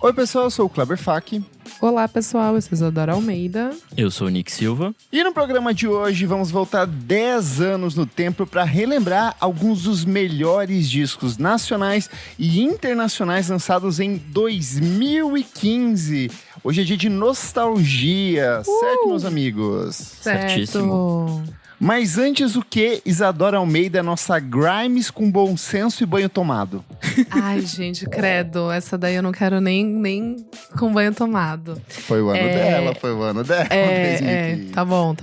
Oi pessoal, eu sou o Kleber Fak. Olá pessoal, eu sou Isadora Almeida. Eu sou o Nick Silva. E no programa de hoje vamos voltar 10 anos no tempo para relembrar alguns dos melhores discos nacionais e internacionais lançados em 2015. Hoje é dia de nostalgia, certo, meus amigos? Certíssimo. Mas antes o que, Isadora Almeida, nossa Grimes com bom senso e banho tomado? Ai, gente, credo. Essa daí eu não quero nem com banho tomado. Foi o ano dela, foi o ano dela. 2015. Tá bom.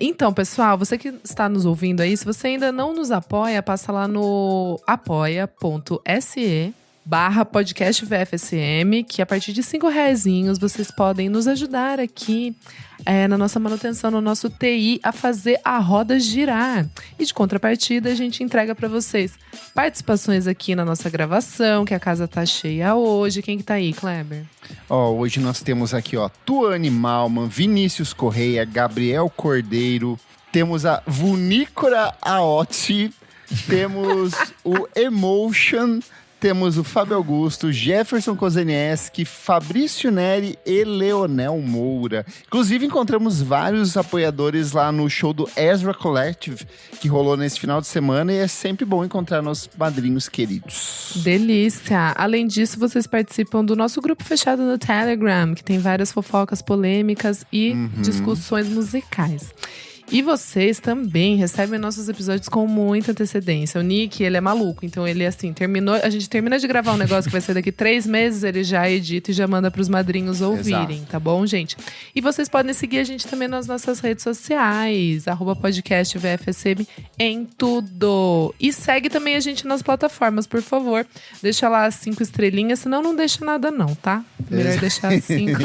Então, pessoal, você que está nos ouvindo aí, se você ainda não nos apoia, passa lá no apoia.se/podcast VFSM, que a partir de R$5 vocês podem nos ajudar aqui na nossa manutenção, no nosso TI, a fazer a roda girar. E de contrapartida, a gente entrega para vocês participações aqui na nossa gravação, que a casa tá cheia hoje. Quem que tá aí, Kleber? Hoje nós temos aqui, Tuane Malman, Vinícius Correia, Gabriel Cordeiro, temos a Vunícora Aotti, temos o Emotion, temos o Fábio Augusto, Jefferson Kozenieski, Fabrício Neri e Leonel Moura. Inclusive, encontramos vários apoiadores lá no show do Ezra Collective, que rolou nesse final de semana, e é sempre bom encontrar nossos padrinhos queridos. Delícia! Além disso, vocês participam do nosso grupo fechado no Telegram, que tem várias fofocas polêmicas e discussões musicais. E vocês também recebem nossos episódios com muita antecedência. O Nick, ele é maluco, então ele assim, a gente termina de gravar um negócio que vai ser daqui 3 meses, ele já edita e já manda pros madrinhos ouvirem, Exato. Tá bom, gente? E vocês podem seguir a gente também nas nossas redes sociais, @podcastvfsm em tudo. E segue também a gente nas plataformas, por favor. Deixa lá as 5 estrelinhas, senão não deixa nada não, tá? Melhor deixar 5.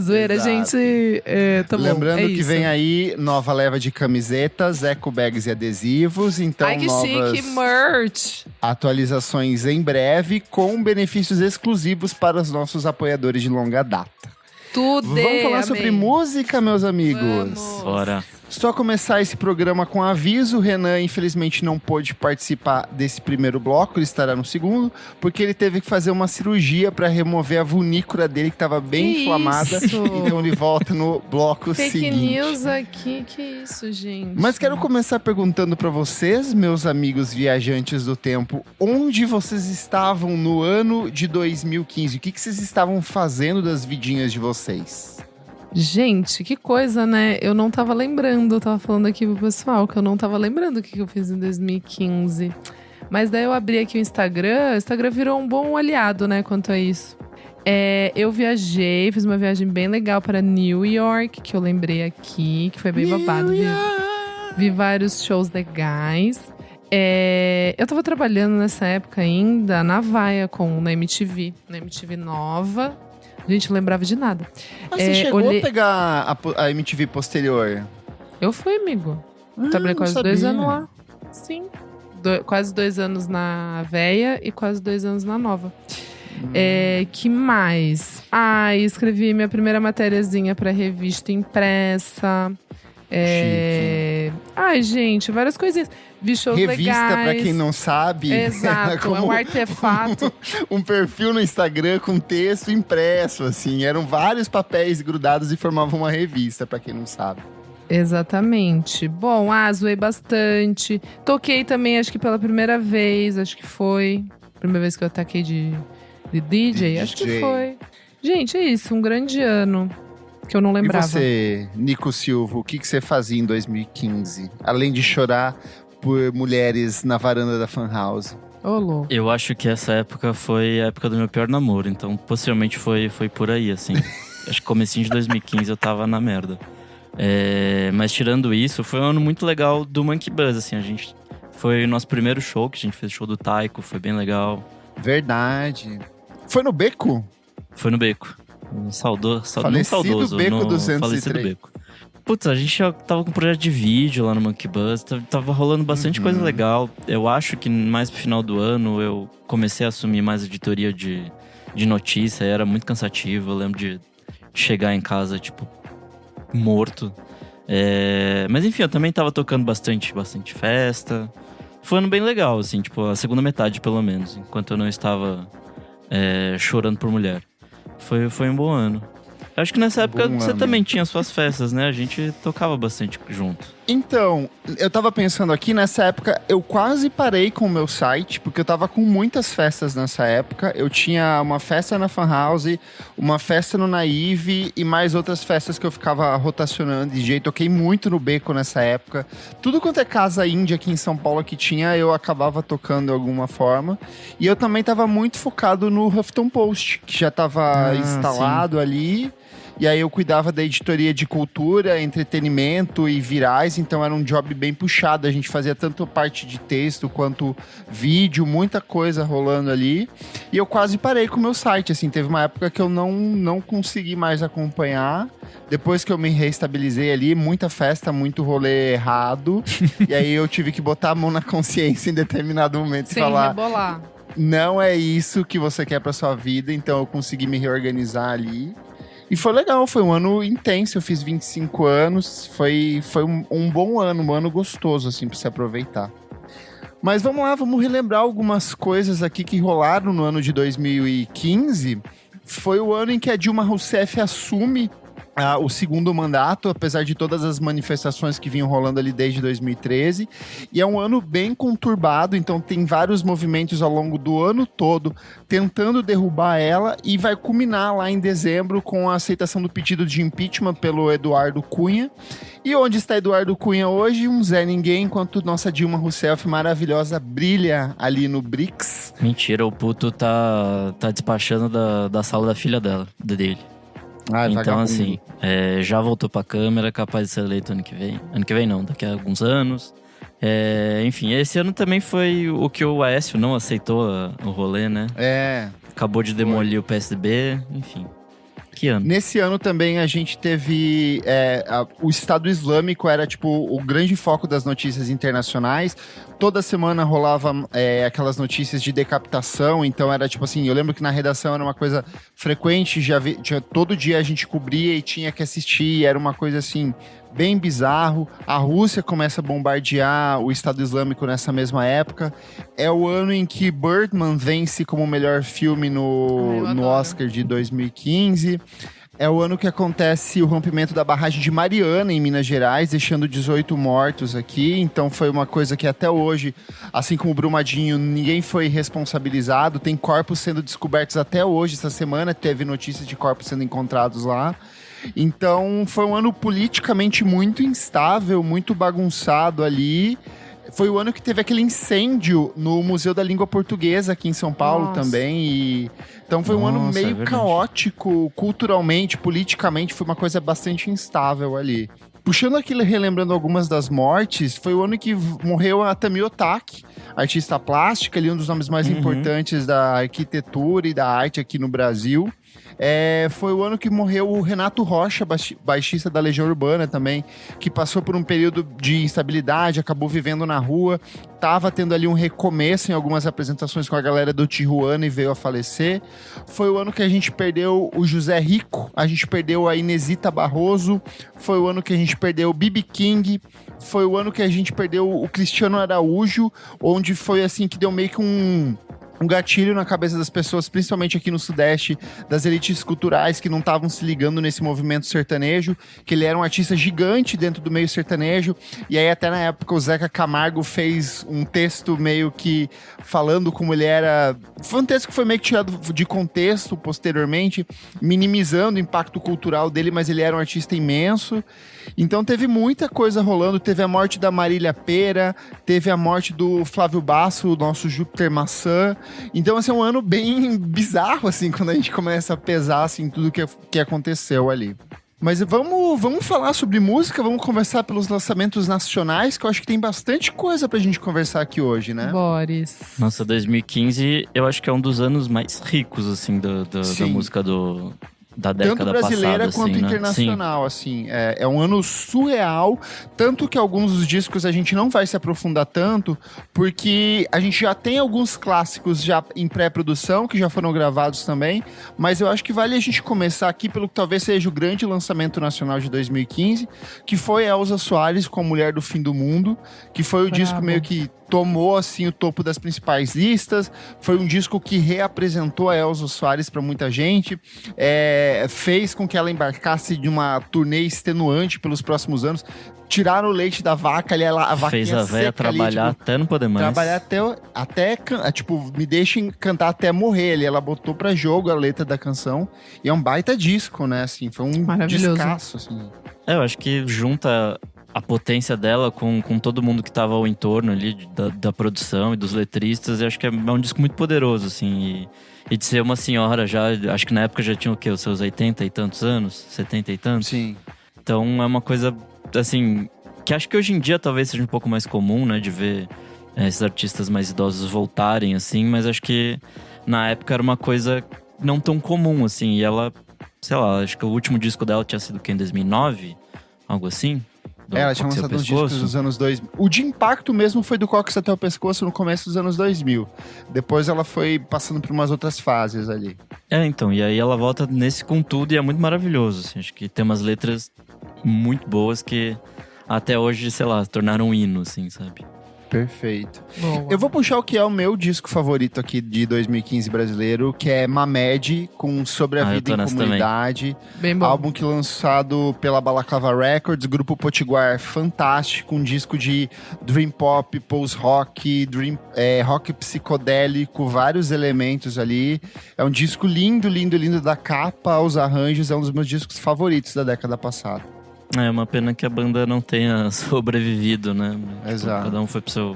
Zoeira, Exato. Gente. Tá bom, lembrando que isso. Vem aí nova leva de camisetas, eco bags e adesivos. Então, ai, que novas chique, merch! Atualizações em breve, com benefícios exclusivos para os nossos apoiadores de longa data. Tudo. Vamos falar sobre música, meus amigos? Vamos. Bora. Só começar esse programa com aviso. O Renan, infelizmente, não pôde participar desse primeiro bloco. Ele estará no segundo, porque ele teve que fazer uma cirurgia para remover a vunícula dele, que estava bem inflamada. Então ele volta no bloco seguinte. Fake news aqui, que isso, gente? Mas quero começar perguntando para vocês, meus amigos viajantes do tempo, onde vocês estavam no ano de 2015? O que vocês estavam fazendo das vidinhas de vocês? Gente, que coisa, né? Eu não tava lembrando, eu tava falando aqui pro pessoal que eu não tava lembrando o que eu fiz em 2015. Mas daí eu abri aqui o Instagram virou um bom aliado, né, quanto a isso. Eu viajei, fiz uma viagem bem legal para New York, que eu lembrei aqui, que foi bem babado. Vi vários shows legais. Eu tava trabalhando nessa época ainda na Vaia, na MTV Nova. Gente, não lembrava de nada. Mas você chegou a pegar a MTV posterior? Eu fui, amigo. Trabalhei quase 2 anos lá. Sim. Quase 2 anos na Véia e quase 2 anos na Nova. Que mais? Escrevi minha primeira matériazinha pra revista impressa. Gente, várias coisinhas. Vi shows legais. Revista, pra quem não sabe. Exato, é um artefato. Um perfil no Instagram com texto impresso, assim. Eram vários papéis grudados e formavam uma revista, pra quem não sabe. Exatamente. Bom, zoei bastante. Toquei também, acho que pela primeira vez. Acho que foi. Primeira vez que eu ataquei de DJ. Acho que foi. Gente, é isso. Um grande ano. Que eu não lembrava. E você, Nico Silva, o que você fazia em 2015? Além de chorar por mulheres na varanda da Fan House. Louco. Eu acho que essa época foi a época do meu pior namoro, então possivelmente foi por aí, assim. Acho que comecinho de 2015 eu tava na merda. Mas tirando isso, foi um ano muito legal do Monkey Buzz, assim. Foi o nosso primeiro show, que a gente fez o show do Taiko, foi bem legal. Verdade. Foi no Beco? Foi no Beco. Falecido Beco 203. Falecido Beco. Putz, a gente tava com um projeto de vídeo lá no Monkey Buzz, tava rolando bastante coisa legal. Eu acho que mais pro final do ano eu comecei a assumir mais editoria de notícia, era muito cansativo. Eu lembro de chegar em casa, tipo, morto. Mas enfim, eu também tava tocando bastante festa. Foi um ano bem legal, assim, tipo, a segunda metade, pelo menos. Enquanto eu não estava chorando por mulher. Foi um bom ano. Acho que nessa época você também tinha suas festas, né? A gente tocava bastante junto. Então, eu tava pensando aqui, nessa época eu quase parei com o meu site, porque eu tava com muitas festas nessa época. Eu tinha uma festa na Fan House, uma festa no Naive e mais outras festas que eu ficava rotacionando de jeito. Toquei muito no Beco nessa época. Tudo quanto é casa índia aqui em São Paulo que tinha, eu acabava tocando de alguma forma. E eu também tava muito focado no Huffington Post, que já tava instalado ali. E aí eu cuidava da editoria de cultura, entretenimento e virais, então era um job bem puxado. A gente fazia tanto parte de texto quanto vídeo, muita coisa rolando ali. E eu quase parei com o meu site, assim, teve uma época que eu não consegui mais acompanhar. Depois que eu me reestabilizei ali, muita festa, muito rolê errado. E aí eu tive que botar a mão na consciência em determinado momento e falar... rebolar. Não é isso que você quer pra sua vida, então eu consegui me reorganizar ali. E foi legal, foi um ano intenso, eu fiz 25 anos, foi um bom ano, um ano gostoso, assim, pra se aproveitar. Mas vamos lá, vamos relembrar algumas coisas aqui que rolaram no ano de 2015. Foi o ano em que a Dilma Rousseff assume o segundo mandato, apesar de todas as manifestações que vinham rolando ali desde 2013. E é um ano bem conturbado, então tem vários movimentos ao longo do ano todo tentando derrubar ela e vai culminar lá em dezembro com a aceitação do pedido de impeachment pelo Eduardo Cunha. E onde está Eduardo Cunha hoje? Um Zé Ninguém, enquanto nossa Dilma Rousseff maravilhosa brilha ali no BRICS. Mentira, o puto tá despachando da sala da filha dele. Então, vagabundo. Assim, já voltou pra Câmara, capaz de ser eleito ano que vem. Ano que vem não, daqui a alguns anos. Enfim, esse ano também foi o que o Aécio não aceitou o rolê, né? Acabou de demolir o PSDB, enfim. Que ano? Nesse ano também a gente teve... o Estado Islâmico era, tipo, o grande foco das notícias internacionais. Toda semana rolava aquelas notícias de decapitação. Então era, tipo assim, eu lembro que na redação era uma coisa frequente. Todo dia a gente cobria e tinha que assistir. Era uma coisa, assim, bem bizarro. A Rússia começa a bombardear o Estado Islâmico nessa mesma época. É o ano em que Birdman vence como melhor filme no Oscar de 2015. É o ano que acontece o rompimento da barragem de Mariana, em Minas Gerais, deixando 18 mortos aqui. Então foi uma coisa que até hoje, assim como o Brumadinho, ninguém foi responsabilizado. Tem corpos sendo descobertos até hoje. Essa semana teve notícias de corpos sendo encontrados lá. Então foi um ano politicamente muito instável, muito bagunçado ali. Foi o ano que teve aquele incêndio no Museu da Língua Portuguesa aqui em São Paulo também. Então foi um ano meio caótico, culturalmente, politicamente, foi uma coisa bastante instável ali. Puxando aquilo, relembrando algumas das mortes, foi o ano que morreu a Tami Otaki, artista plástica, ali um dos nomes mais importantes da arquitetura e da arte aqui no Brasil. Foi o ano que morreu o Renato Rocha, baixista da Legião Urbana também, que passou por um período de instabilidade, acabou vivendo na rua, tava tendo ali um recomeço em algumas apresentações com a galera do Tijuana e veio a falecer. Foi o ano que a gente perdeu o José Rico, a gente perdeu a Inesita Barroso, foi o ano que a gente perdeu o B.B. King, foi o ano que a gente perdeu o Cristiano Araújo, onde foi assim que deu meio que um gatilho na cabeça das pessoas, principalmente aqui no Sudeste, das elites culturais que não estavam se ligando nesse movimento sertanejo, que ele era um artista gigante dentro do meio sertanejo, e aí até na época o Zeca Camargo fez um texto meio que falando como ele era... Foi um texto que foi meio que tirado de contexto posteriormente, minimizando o impacto cultural dele, mas ele era um artista imenso. Então teve muita coisa rolando, teve a morte da Marília Pêra, teve a morte do Flávio Basso, o nosso Júpiter Maçã. Então, assim, é um ano bem bizarro, assim, quando a gente começa a pesar, assim, tudo que aconteceu ali. Mas vamos falar sobre música, vamos conversar pelos lançamentos nacionais, que eu acho que tem bastante coisa pra gente conversar aqui hoje, né? Boris. Nossa, 2015 eu acho que é um dos anos mais ricos, assim, da música da década tanto brasileira passada, quanto assim, internacional, né? Assim. É um ano surreal, tanto que alguns dos discos a gente não vai se aprofundar tanto, porque a gente já tem alguns clássicos já em pré-produção, que já foram gravados também, mas eu acho que vale a gente começar aqui pelo que talvez seja o grande lançamento nacional de 2015, que foi Elza Soares com A Mulher do Fim do Mundo, que foi o disco meio que tomou, assim, o topo das principais listas. Foi um disco que reapresentou a Elza Soares para muita gente. Fez com que ela embarcasse de uma turnê extenuante pelos próximos anos. Tiraram o leite da vaca ali, a vaquinha Fez a véia trabalhar ali, tipo, até não poder mais. trabalhar até tipo, me deixem cantar até morrer ali. Ela botou pra jogo a letra da canção. E é um baita disco, né? Assim, foi um descasso, assim. Eu acho que junta a potência dela com todo mundo que tava ao entorno ali, da produção e dos letristas. Eu acho que é um disco muito poderoso, assim. E de ser uma senhora já, acho que na época já tinha o quê? Os seus 80 e tantos anos? 70 e tantos? Sim. Então é uma coisa, assim, que acho que hoje em dia talvez seja um pouco mais comum, né? De ver esses artistas mais idosos voltarem, assim. Mas acho que na época era uma coisa não tão comum, assim. E ela, sei lá, acho que o último disco dela tinha sido o quê? Em 2009? Algo assim? Ela tinha lançado uns discos dos anos 2000. O de impacto mesmo foi do Cox até o Pescoço no começo dos anos 2000. Depois ela foi passando por umas outras fases ali. Então, e aí ela volta nesse com tudo e é muito maravilhoso, assim. Acho que tem umas letras muito boas que até hoje, sei lá, se tornaram um hino, assim, sabe? Perfeito. Boa. Eu vou puxar o que é o meu disco favorito aqui de 2015 brasileiro, que é Mamed, com Sobre a Vida em Comunidade. Bem bom. Álbum que lançado pela Balaclava Records, Grupo Potiguar, fantástico, um disco de dream pop, post-rock, rock psicodélico, vários elementos ali. É um disco lindo, lindo, lindo da capa aos arranjos, é um dos meus discos favoritos da década passada. É uma pena que a banda não tenha sobrevivido, né? Exato. Cada um foi pro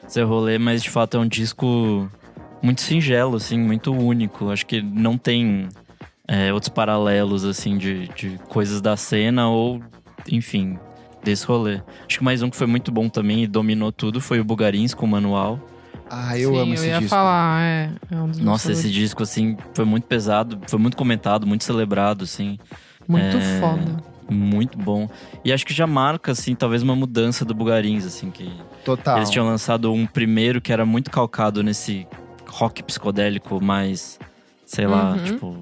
seu rolê, mas de fato é um disco muito singelo, assim, muito único. Acho que não tem outros paralelos, assim, de coisas da cena ou, enfim, desse rolê. Acho que mais um que foi muito bom também e dominou tudo foi o Bugarins com o Manual. Ah, eu amo esse disco. Eu ia falar, é um dos meus Nossa, favoritos. esse disco, assim, foi muito pesado, foi muito comentado, muito celebrado, assim. Muito foda. Muito bom. E acho que já marca, assim, talvez uma mudança do Bugarins, assim, que Total. eles tinham lançado um primeiro que era muito calcado nesse rock psicodélico mais, sei lá, tipo,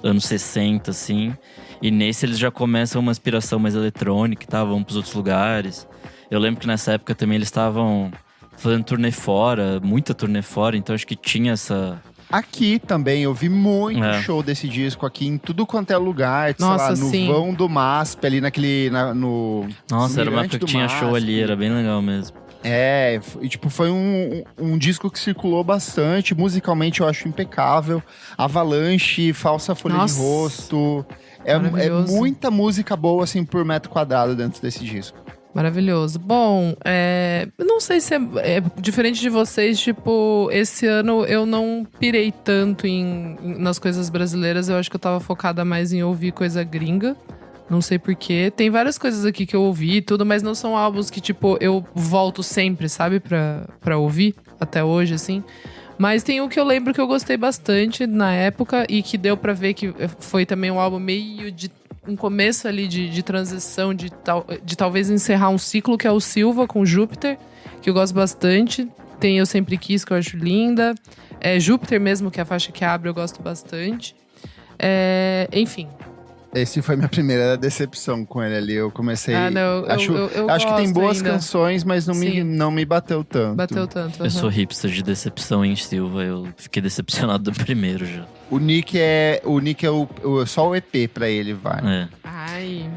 anos 60, assim. E nesse eles já começam uma inspiração mais eletrônica e tal, vão pros outros lugares. Eu lembro que nessa época também eles estavam fazendo turnê fora, muita turnê fora, então acho que tinha essa... Aqui também, eu vi muito show desse disco aqui em tudo quanto é lugar. Nossa, sei lá, no vão do MASP, ali no Nossa, era uma Mirante época que do tinha MASP. show ali, era bem legal mesmo. E tipo, foi um disco que circulou bastante. Musicalmente eu acho impecável. Avalanche, Falsa Folha de Rosto. É muita música boa, assim, por metro quadrado dentro desse disco. Maravilhoso. Bom, eu não sei se é diferente de vocês, tipo, esse ano eu não pirei tanto nas coisas brasileiras. Eu acho que eu tava focada mais em ouvir coisa gringa. Não sei porquê. Tem várias coisas aqui que eu ouvi e tudo, mas não são álbuns que, tipo, eu volto sempre, sabe? Pra ouvir, até hoje, assim. Mas tem um que eu lembro que eu gostei bastante na época e que deu pra ver que foi também um álbum meio de um começo ali de transição, de talvez encerrar um ciclo, que é o Silva com Júpiter, que eu gosto bastante. Tem Eu Sempre Quis, que eu acho linda. Júpiter mesmo, que é a faixa que abre, eu gosto bastante. Enfim. Esse foi minha primeira decepção com ele ali. Eu comecei... eu acho que tem boas ainda. canções, mas não me bateu tanto. Bateu tanto. Eu sou hipster de decepção em Silva. Eu fiquei decepcionado do primeiro já. O Nick é só o EP pra ele, vai. Ai,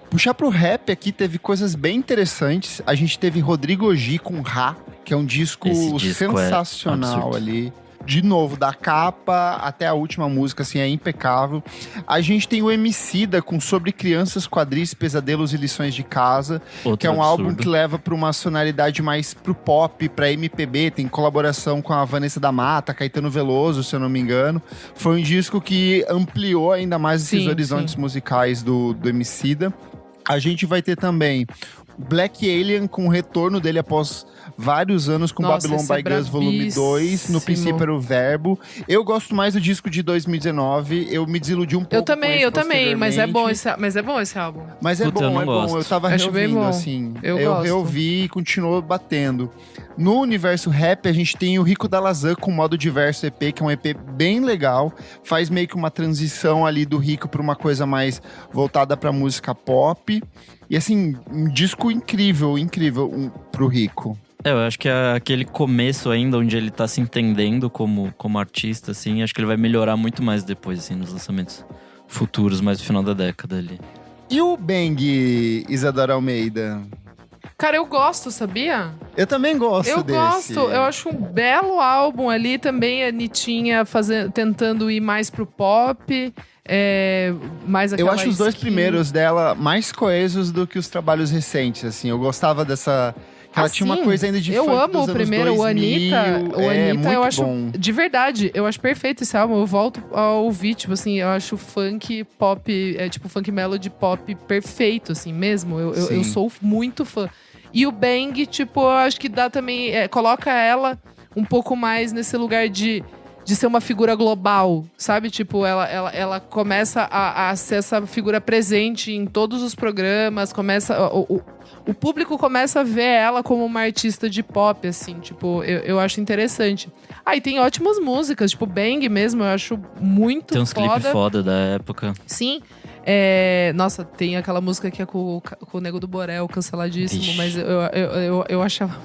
puxar pro rap aqui, teve coisas bem interessantes. A gente teve Rodrigo G com Rá, que é um disco sensacional ali. De novo, da capa até a última música, assim, é impecável. A gente tem o Emicida com Sobre Crianças, Quadris, Pesadelos e Lições de Casa, que é um álbum que leva para uma sonoridade mais pro pop, pra MPB, tem colaboração com a Vanessa da Mata, Caetano Veloso, se eu não me engano. Foi um disco que ampliou ainda mais esses horizontes musicais do Emicida. A gente vai ter também Black Alien com o retorno dele após vários anos com Babylon by Gus Volume 2. No princípio era o Verbo. Eu gosto mais do disco de 2019. Eu me desiludi um pouco. Eu também, mas é bom esse álbum. Mas é bom. Eu tava reouvindo, assim. Eu reouvi e continuou batendo. No universo rap, a gente tem o Rico da Lazan com Modo Diverso EP, que é um EP bem legal. Faz meio que uma transição ali do Rico pra uma coisa mais voltada pra música pop. E assim, um disco incrível pro Rico. Eu acho que é aquele começo ainda, onde ele tá se entendendo como artista, assim, acho que ele vai melhorar muito mais depois, assim, nos lançamentos futuros, mais no final da década ali. E o Bang, Isadora Almeida? Cara, eu gosto, sabia? Eu também gosto Eu desse. gosto, eu acho um belo álbum ali. Também a Anitinha tentando ir mais pro pop. Mais aquela Eu acho os dois skin. primeiros dela mais coesos do que os trabalhos recentes, assim. Eu gostava dessa... Ela tinha uma coisa ainda de eu funk amo dos o anos primeiro, 2000. o Anitta muito eu acho, bom. de verdade, eu acho perfeito esse álbum. Eu volto a ouvir, tipo assim, eu acho funk pop, tipo funk melody pop perfeito, assim, mesmo. Eu sou muito fã. E o Bang, tipo, eu acho que dá também, coloca ela um pouco mais nesse lugar de ser uma figura global, sabe? Tipo, ela começa a ser essa figura presente em todos os programas, o público começa a ver ela como uma artista de pop, assim, tipo, eu acho interessante. E tem ótimas músicas, tipo, Bang mesmo, eu acho muito foda. Tem uns clipes foda da época. Sim. Nossa, tem aquela música que é com o Nego do Borel, canceladíssimo, Vixe. mas eu achava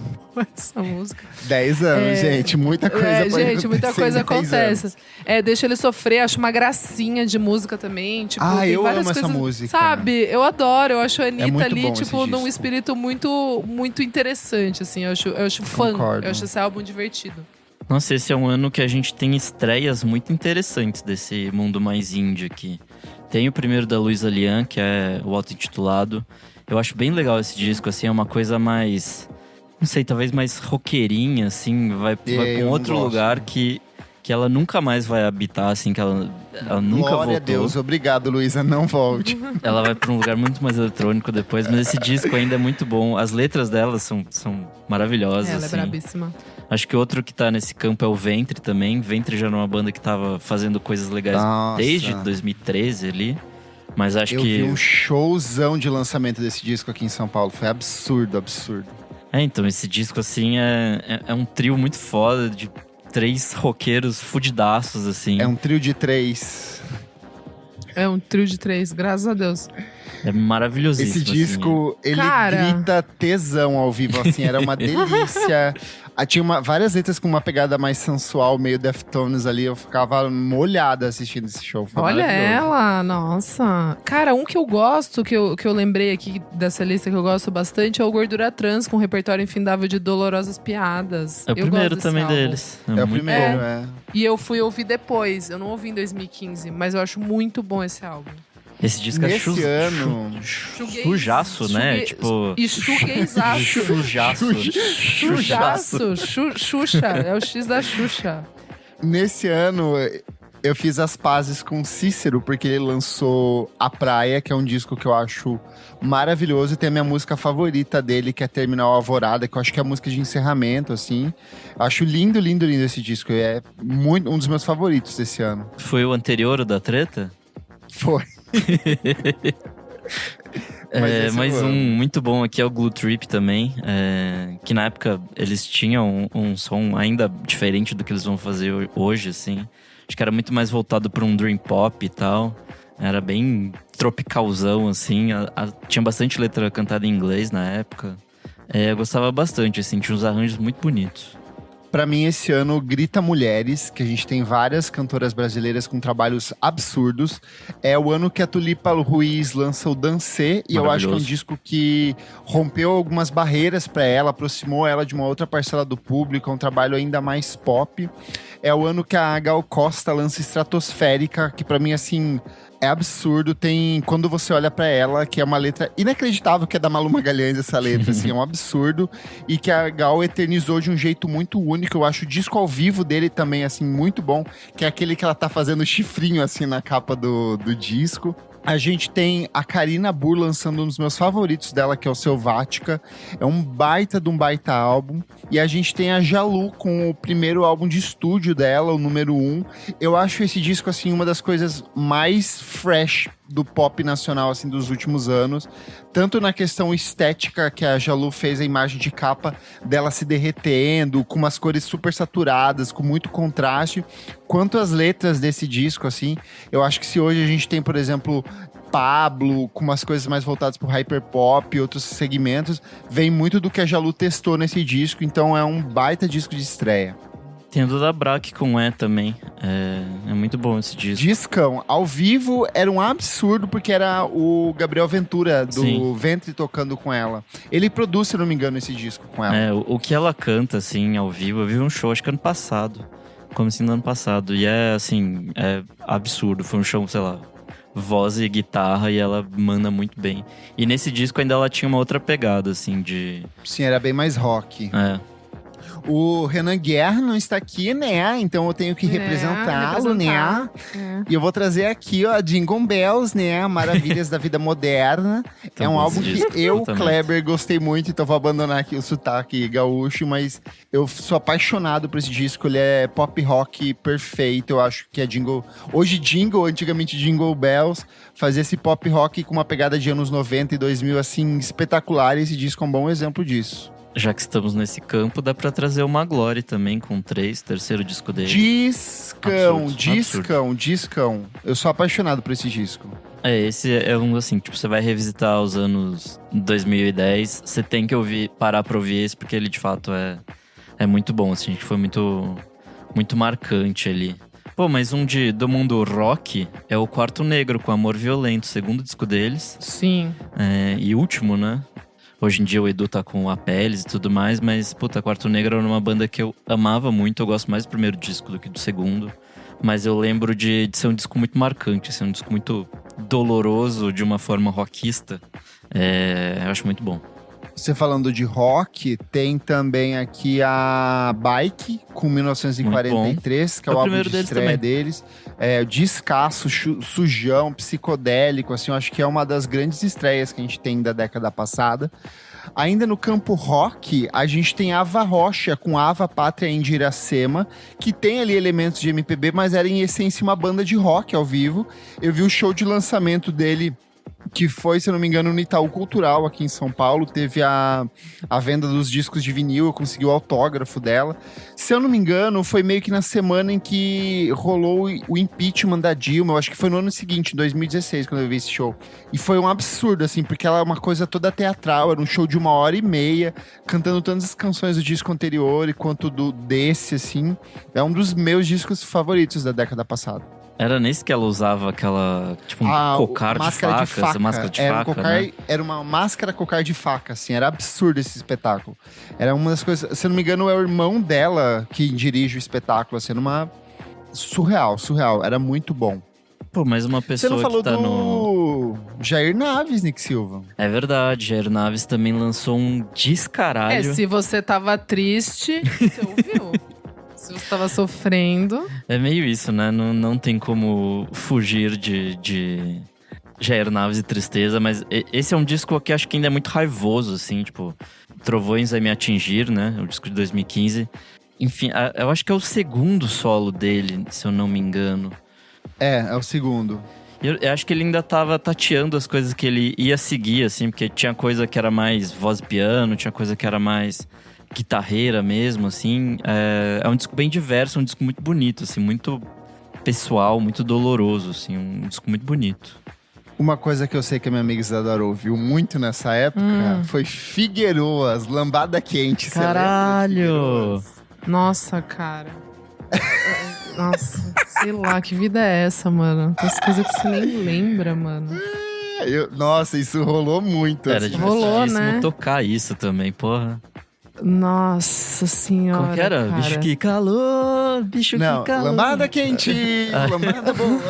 essa música. 10 anos, gente. Muita coisa pode gente, muita acontecer coisa em 10 acontece. anos. Deixa ele sofrer, acho uma gracinha de música também. Tipo, tem eu várias amo essa coisas, música. sabe? Eu adoro, eu acho a Anitta muito ali, bom esse tipo, num disco. espírito muito, muito interessante, assim. Eu acho fã, Concordo. eu acho esse álbum divertido. Nossa, esse é um ano que a gente tem estreias muito interessantes desse mundo mais indie aqui. Tem o primeiro da Luísa Lian, que é o auto-intitulado. Eu acho bem legal esse disco, assim, é uma coisa mais... Não sei, talvez mais roqueirinha, assim. Vai pra um outro lugar que ela nunca mais vai habitar, assim, que ela nunca voltou. Glória a Deus, obrigado, Luísa, não volte. Ela vai pra um lugar muito mais eletrônico depois, mas esse disco ainda é muito bom. As letras dela são maravilhosas, Ela assim. é brabíssima. Acho que outro que tá nesse campo é o Ventre também. Ventre já era uma banda que tava fazendo coisas legais Nossa. desde 2013 ali. Mas acho Eu que... vi um showzão de lançamento desse disco aqui em São Paulo. Foi absurdo. Então, esse disco, assim, é um trio muito foda de 3 roqueiros fudidaços, assim. É um trio de 3. É um trio de 3, graças a Deus. É maravilhosíssimo. Esse disco, ele grita tesão ao vivo, assim, era uma delícia. Tinha várias letras com uma pegada mais sensual, meio Deftones ali. Eu ficava molhada assistindo esse show. Foi Olha maravilhoso. ela, nossa. Cara, um que eu gosto, que eu lembrei aqui dessa lista que eu gosto bastante, é o Gordura Trans, com um repertório infindável de dolorosas piadas. É o Eu primeiro gosto desse também álbum. deles. É o muito primeiro, bom. E eu fui ouvir depois, eu não ouvi em 2015, mas eu acho muito bom esse álbum. Esse disco Nesse ano... sujaço, né? Tipo... E chugueizaço. Sujaço. Xuxa, é o X da Xuxa. Nesse ano, eu fiz as pazes com Cícero, porque ele lançou A Praia, que é um disco que eu acho maravilhoso. E tem a minha música favorita dele, que é Terminal Alvorada, que eu acho que é a música de encerramento, assim. Eu acho lindo, lindo, lindo esse disco. É muito, um dos meus favoritos desse ano. Foi o anterior o da treta? Foi. Mais um muito bom aqui é o Glue Trip também, que na época eles tinham um som ainda diferente do que eles vão fazer hoje, assim. Acho que era muito mais voltado para um dream pop e tal. Era bem tropicalzão, assim. Tinha bastante letra cantada em inglês na época. Eu gostava bastante, assim, tinha uns arranjos muito bonitos. Pra mim, esse ano, grita mulheres, que a gente tem várias cantoras brasileiras com trabalhos absurdos. É o ano que a Tulipa Ruiz lança o Dancê, e eu acho que é um disco que rompeu algumas barreiras pra ela, aproximou ela de uma outra parcela do público, é um trabalho ainda mais pop. É o ano que a Gal Costa lança Estratosférica, que pra mim, assim... é absurdo, tem quando você olha pra ela, que é uma letra inacreditável, que é da Malu Magalhães essa letra, assim, é um absurdo, e que a Gal eternizou de um jeito muito único. Eu acho o disco ao vivo dele também, assim, muito bom, que é aquele que ela tá fazendo chifrinho, assim, na capa do disco. A gente tem a Karina Burr lançando um dos meus favoritos dela, que é o Selvática. É um baita de um baita álbum. E a gente tem a Jalu com o primeiro álbum de estúdio dela, o número 1. Eu acho esse disco, assim, uma das coisas mais fresh do pop nacional, assim, dos últimos anos. Tanto na questão estética, que a Jalu fez a imagem de capa dela se derretendo, com umas cores super saturadas, com muito contraste, quanto as letras desse disco, assim. Eu acho que se hoje a gente tem, por exemplo... Pablo, com umas coisas mais voltadas pro hyperpop e outros segmentos, vem muito do que a Jalu testou nesse disco, então é um baita disco de estreia. Tem o da Braque com também. É muito bom esse disco. Discão. Ao vivo era um absurdo, porque era o Gabriel Ventura, do Sim. Ventre, tocando com ela. Ele produz, se não me engano, esse disco com ela. O que ela canta, assim, ao vivo, eu vi um show, acho que ano passado. Comecinho do ano passado. E assim, é absurdo. Foi um show, sei lá, voz e guitarra, e ela manda muito bem. E nesse disco ainda ela tinha uma outra pegada, assim, de... Sim, era bem mais rock. O Renan Guerra não está aqui, né? Então eu tenho que representá-lo, né? E eu vou trazer aqui, ó, Jingle Bells, né? Maravilhas da Vida Moderna. É um álbum que eu, Kleber, gostei muito, então vou abandonar aqui o sotaque gaúcho, mas eu sou apaixonado por esse disco. Ele é pop rock perfeito, eu acho que é Jingle... Hoje Jingle, antigamente Jingle Bells, fazia esse pop rock com uma pegada de anos 90 e 2000, assim, espetacular. E esse disco é um bom exemplo disso. Já que estamos nesse campo, dá pra trazer o Maglory também, com 3, terceiro disco dele. Discão. Eu sou apaixonado por esse disco. Esse é um, assim, tipo, você vai revisitar os anos 2010, você tem que parar pra ouvir esse, porque ele, de fato, é muito bom, assim, foi muito, muito marcante ali. Pô, mas do mundo rock é o Quarto Negro, com Amor Violento, segundo disco deles. Sim. E último, né? Hoje em dia o Edu tá com a Peles e tudo mais, mas, puta, Quarto Negro era uma banda que eu amava muito. Eu gosto mais do primeiro disco do que do segundo. Mas eu lembro de ser um disco muito marcante, ser um disco muito doloroso de uma forma rockista. Eu acho muito bom. Você falando de rock, tem também aqui a Bike, com 1943, que é o álbum de estreia deles. O descasso, sujão, psicodélico, assim, eu acho que é uma das grandes estreias que a gente tem da década passada. Ainda no campo rock, a gente tem Ava Rocha com Ava Pátria em Iracema, que tem ali elementos de MPB, mas era em essência uma banda de rock ao vivo. Eu vi o show de lançamento dele, que foi, se eu não me engano, no Itaú Cultural, aqui em São Paulo. Teve a venda dos discos de vinil, eu consegui o autógrafo dela. Se eu não me engano, foi meio que na semana em que rolou o impeachment da Dilma. Eu acho que foi no ano seguinte, em 2016, quando eu vi esse show. E foi um absurdo, assim, porque ela é uma coisa toda teatral. Era um show de 1h30, cantando tantas as canções do disco anterior quanto desse, assim. É um dos meus discos favoritos da década passada. Era nesse que ela usava aquela, tipo, cocar de facas, máscara de faca, né? Era uma máscara cocar de faca, assim, era absurdo esse espetáculo. Era uma das coisas, se não me engano, é o irmão dela que dirige o espetáculo, assim, uma surreal, era muito bom. Pô, mas uma pessoa que tá Você não falou do Jair Naves, Nick Silva. É verdade, Jair Naves também lançou um descaralho. Se você tava triste, você ouviu? Se você tava sofrendo. É meio isso, né? Não tem como fugir de Jair Naves e tristeza, mas esse é um disco que acho que ainda é muito raivoso, assim, tipo, Trovões Vai Me Atingir, né? O disco de 2015. Enfim, eu acho que é o segundo solo dele, se eu não me engano. É o segundo. Eu acho que ele ainda tava tateando as coisas que ele ia seguir, assim, porque tinha coisa que era mais voz e piano, tinha coisa que era mais guitarreira mesmo, assim. É um disco bem diverso, um disco muito bonito, assim, muito pessoal, muito doloroso, assim, um disco muito bonito. Uma coisa que eu sei que a minha amiga Isadora ouviu muito nessa época foi Figueroas, Lambada Quente. Caralho! Nossa, cara. Nossa, sei lá, que vida é essa, mano? Tem coisas que você nem lembra, mano. Nossa, isso rolou muito. Era divertidíssimo, né? Tocar isso também, porra. Nossa senhora. Como que era? Cara. Bicho que calor, bicho que calor. Lambada quente, lambada boa.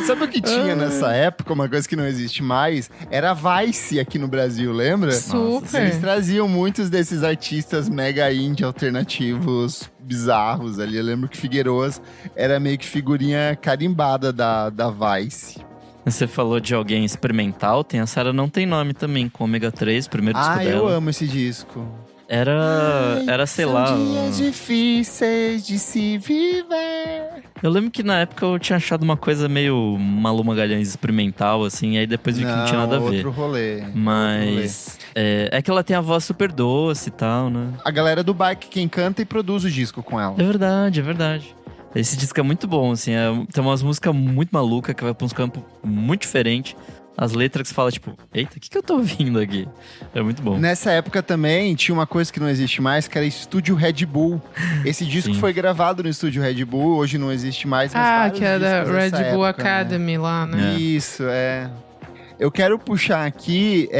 Sabe o que tinha nessa época? Uma coisa que não existe mais era a Vice aqui no Brasil, lembra? Super. Eles traziam muitos desses artistas mega indie alternativos bizarros ali. Eu lembro que Figueroas era meio que figurinha carimbada da Vice. Você falou de alguém experimental, tem a Sarah Não Tem Nome também, com Ômega 3, primeiro disco dela. Eu amo esse disco. Era, sei lá... São dias difíceis de se viver. Eu lembro que na época eu tinha achado uma coisa meio Malu Magalhães experimental, assim, e aí depois vi que não tinha nada a ver. Outro rolê. Mas é que ela tem a voz super doce e tal, né? A galera do Bike quem canta e produz o disco com ela. É verdade. Esse disco é muito bom, assim. Tem umas músicas muito malucas que vai pra uns campos muito diferentes. As letras que você fala, tipo, eita, o que eu tô ouvindo aqui? É muito bom. Nessa época também tinha uma coisa que não existe mais, que era Estúdio Red Bull. Esse disco foi gravado no Estúdio Red Bull, hoje não existe mais. Mas que é da Red Bull época, Academy, né? Lá, né? Isso, Eu quero puxar aqui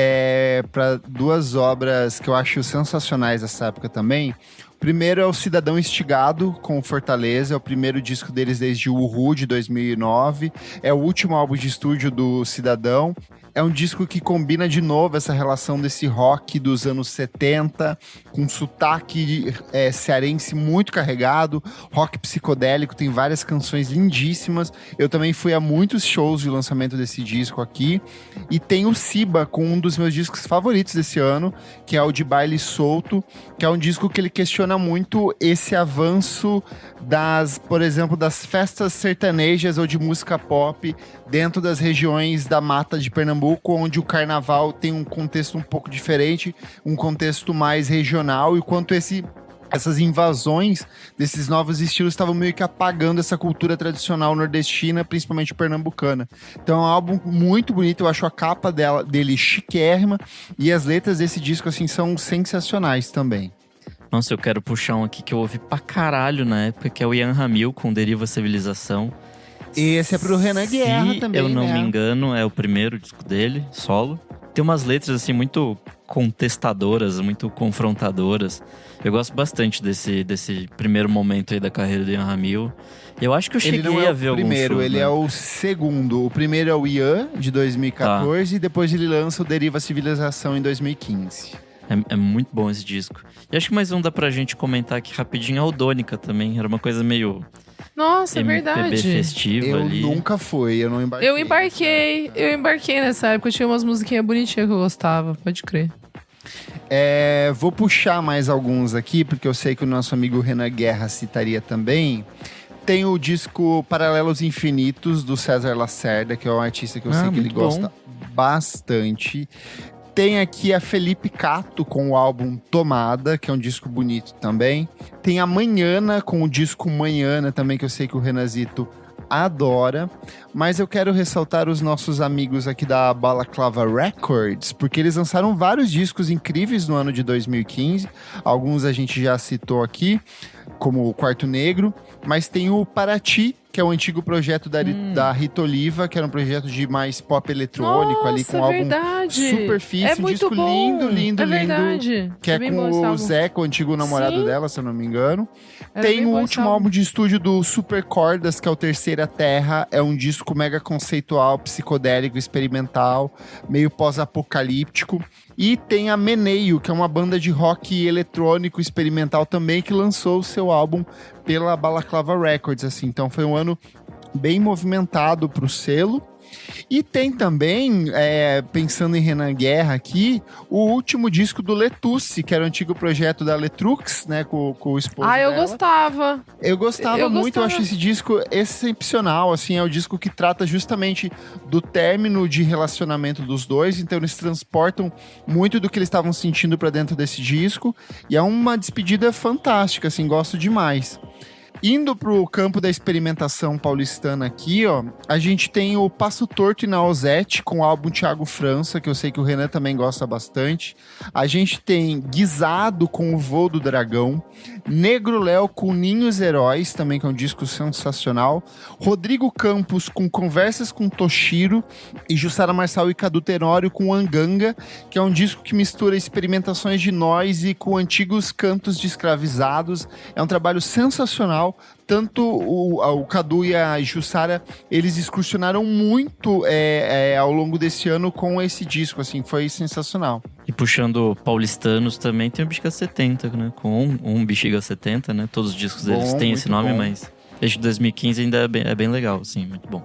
para duas obras que eu acho sensacionais dessa época também. O primeiro é o Cidadão Estigado, com Fortaleza. É o primeiro disco deles desde o Uhu, de 2009. É o último álbum de estúdio do Cidadão. É um disco que combina de novo essa relação desse rock dos anos 70, com sotaque cearense muito carregado, rock psicodélico, tem várias canções lindíssimas. Eu também fui a muitos shows de lançamento desse disco aqui. E tem o Siba, com um dos meus discos favoritos desse ano, que é o de Baile Solto, que é um disco que ele questiona muito esse avanço por exemplo, das festas sertanejas ou de música pop dentro das regiões da mata de Pernambuco, onde o carnaval tem um contexto um pouco diferente, um contexto mais regional, e quanto essas invasões desses novos estilos estavam meio que apagando essa cultura tradicional nordestina, principalmente pernambucana. Então é um álbum muito bonito, eu acho a capa dele chiquérrima, e as letras desse disco assim são sensacionais também. Nossa, eu quero puxar um aqui que eu ouvi pra caralho na época, que é o Ian Ramil, com Deriva Civilização. Esse é pro Renan Guerra também, eu não né? me engano, é o primeiro disco dele, solo. Tem umas letras, assim, muito contestadoras, muito confrontadoras. Eu gosto bastante desse primeiro momento aí da carreira do Ian Ramil. Eu acho que eu cheguei a ver alguns shows, ele né? é o segundo. O primeiro é o Ian, de 2014, e depois ele lança o Deriva Civilização em 2015. É muito bom esse disco. E acho que mais um dá pra gente comentar aqui rapidinho, a Aldônica também. Era uma coisa meio... Nossa, é MPB verdade. festiva ali. Eu nunca fui, eu não embarquei. Eu embarquei nessa época, tinha umas musiquinhas bonitinhas que eu gostava, pode crer. Vou puxar mais alguns aqui, porque eu sei que o nosso amigo Renan Guerra citaria também. Tem o disco Paralelos Infinitos, do César Lacerda, que é um artista que eu sei que ele gosta bastante. Tem aqui a Felipe Cato com o álbum Tomada, que é um disco bonito também. Tem a Manhana com o disco Manhana também, que eu sei que o Renazito adora. Mas eu quero ressaltar os nossos amigos aqui da Balaclava Records, porque eles lançaram vários discos incríveis no ano de 2015. Alguns a gente já citou aqui, como o Quarto Negro. Mas tem o Paraty, que é o antigo projeto da Rita Oliva, que era um projeto de mais pop eletrônico. Nossa, ali com um álbum Superfície, um disco bom. lindo. Verdade. Que é com o Zeca, o antigo namorado dela, se eu não me engano. Tem o último álbum de estúdio do Super Cordas, que é o Terceira Terra. É um disco mega conceitual, psicodélico, experimental, meio pós-apocalíptico. E tem a Meneio, que é uma banda de rock eletrônico experimental também, que lançou o seu álbum pela Balaclava Records, assim. Então foi um ano bem movimentado pro selo. E tem também, pensando em Renan Guerra aqui, o último disco do Letusse, que era o antigo projeto da Letrux, né, com o esposo dela. Eu gostava. Eu gostava muito, eu acho esse disco excepcional, assim, é o disco que trata justamente do término de relacionamento dos dois, então eles transportam muito do que eles estavam sentindo pra dentro desse disco, e é uma despedida fantástica, assim, gosto demais. Indo pro campo da experimentação paulistana aqui, ó, a gente tem o Passo Torto e Nausete com o álbum Thiago França, que eu sei que o Renan também gosta bastante. A gente tem Guisado com o Voo do Dragão, Negro Léo com Ninhos Heróis, também que é um disco sensacional. Rodrigo Campos com Conversas com Toshiro e Jussara Marçal e Cadu Tenório com Anganga, que é um disco que mistura experimentações de noise com antigos cantos de escravizados. É um trabalho sensacional. Tanto o Cadu e a Jussara, eles excursionaram muito ao longo desse ano com esse disco, assim, foi sensacional. E puxando paulistanos também, tem o Bexiga 70, né? Com um Bexiga 70, né? Todos os discos deles têm esse nome, mas desde 2015 ainda é bem legal, assim, muito bom.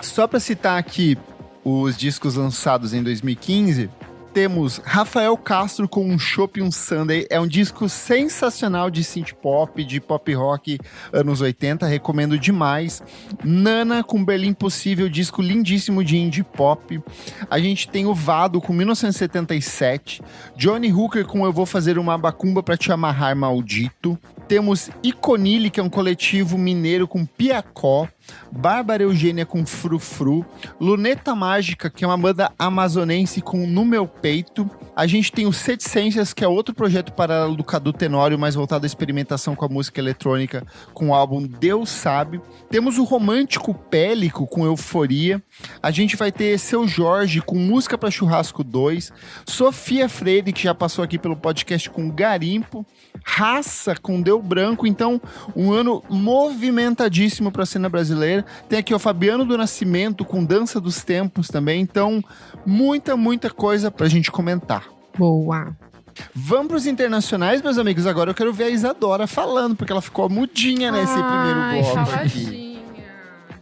Só pra citar aqui os discos lançados em 2015... temos Rafael Castro com Um Chopp e um Sunday. É um disco sensacional de synth pop, de pop rock anos 80. Recomendo demais. Nana com Berlim Possível, disco lindíssimo de indie pop. A gente tem o Vado com 1977. Johnny Hooker com Eu Vou Fazer Uma Bacumba Pra Te Amarrar Maldito. Temos Iconile, que é um coletivo mineiro com Piacó. Bárbara Eugênia com Frufru. Luneta Mágica, que é uma banda amazonense com No Meu Peito. A gente tem o Ceticências, que é outro projeto paralelo do Cadu Tenório, mais voltado à experimentação com a música eletrônica, com o álbum Deus Sabe. Temos o Romântico Pélico com Euforia. A gente vai ter Seu Jorge com Música para Churrasco 2. Sofia Freire, que já passou aqui pelo podcast com Garimpo. Raça com Deu Branco. Então, um ano movimentadíssimo para a cena brasileira. Tem aqui o Fabiano do Nascimento com Dança dos Tempos também. Então, muita coisa pra gente comentar. Boa. Vamos pros internacionais, meus amigos. Agora eu quero ver a Isadora falando, porque ela ficou mudinha nesse primeiro bloco aqui.